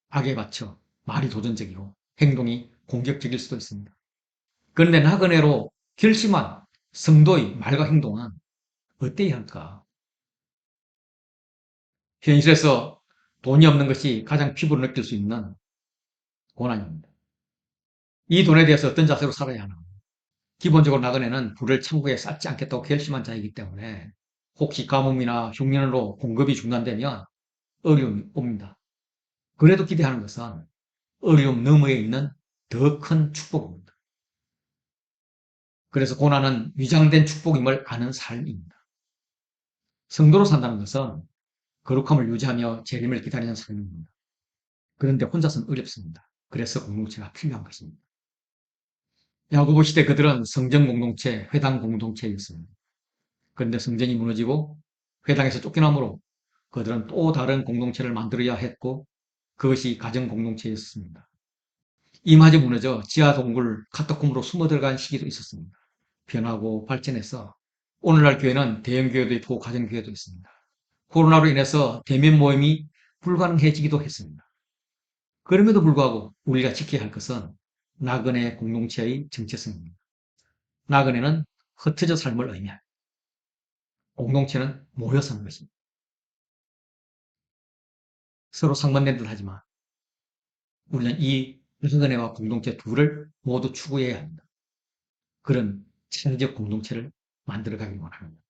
악에 받쳐 말이 도전적이고 행동이 공격적일 수도 있습니다. 그런데 나그네로 결심한 성도의 말과 행동은 어때야 할까? 현실에서 돈이 없는 것이 가장 피부로 느낄 수 있는 고난입니다. 이 돈에 대해서 어떤 자세로 살아야 하나? 기본적으로 나그네는 불을 천국에 쌓지 않겠다고 결심한 자이기 때문에 혹시 가뭄이나 흉년으로 공급이 중단되면 어려움이 옵니다. 그래도 기대하는 것은 어려움 너머에 있는 더 큰 축복입니다. 그래서 고난은 위장된 축복임을 아는 삶입니다. 성도로 산다는 것은 거룩함을 유지하며 재림을 기다리는 삶입니다. 그런데 혼자서는 어렵습니다. 그래서 공동체가 필요한 것입니다. 야고보 시대 그들은 성전 공동체, 회당 공동체였습니다. 그런데 성전이 무너지고 회당에서 쫓겨나므로 그들은 또 다른 공동체를 만들어야 했고 그것이 가정 공동체였습니다. 이마저 무너져 지하 동굴 카타콤으로 숨어 들어간 시기도 있었습니다. 변하고 발전해서 오늘날 교회는 대형 교회도 있고 가정 교회도 있습니다. 코로나로 인해서 대면 모임이 불가능해지기도 했습니다. 그럼에도 불구하고 우리가 지켜야 할 것은 나그네 공동체의 정체성입니다. 나그네는 흩어져 삶을 의미합니다. 공동체는 모여 사는 것입니다. 서로 상반된 듯 하지만 우리는 이 나그네와 공동체 둘을 모두 추구해야 합니다. 그런 창의적 공동체를 만들어가기 원합니다.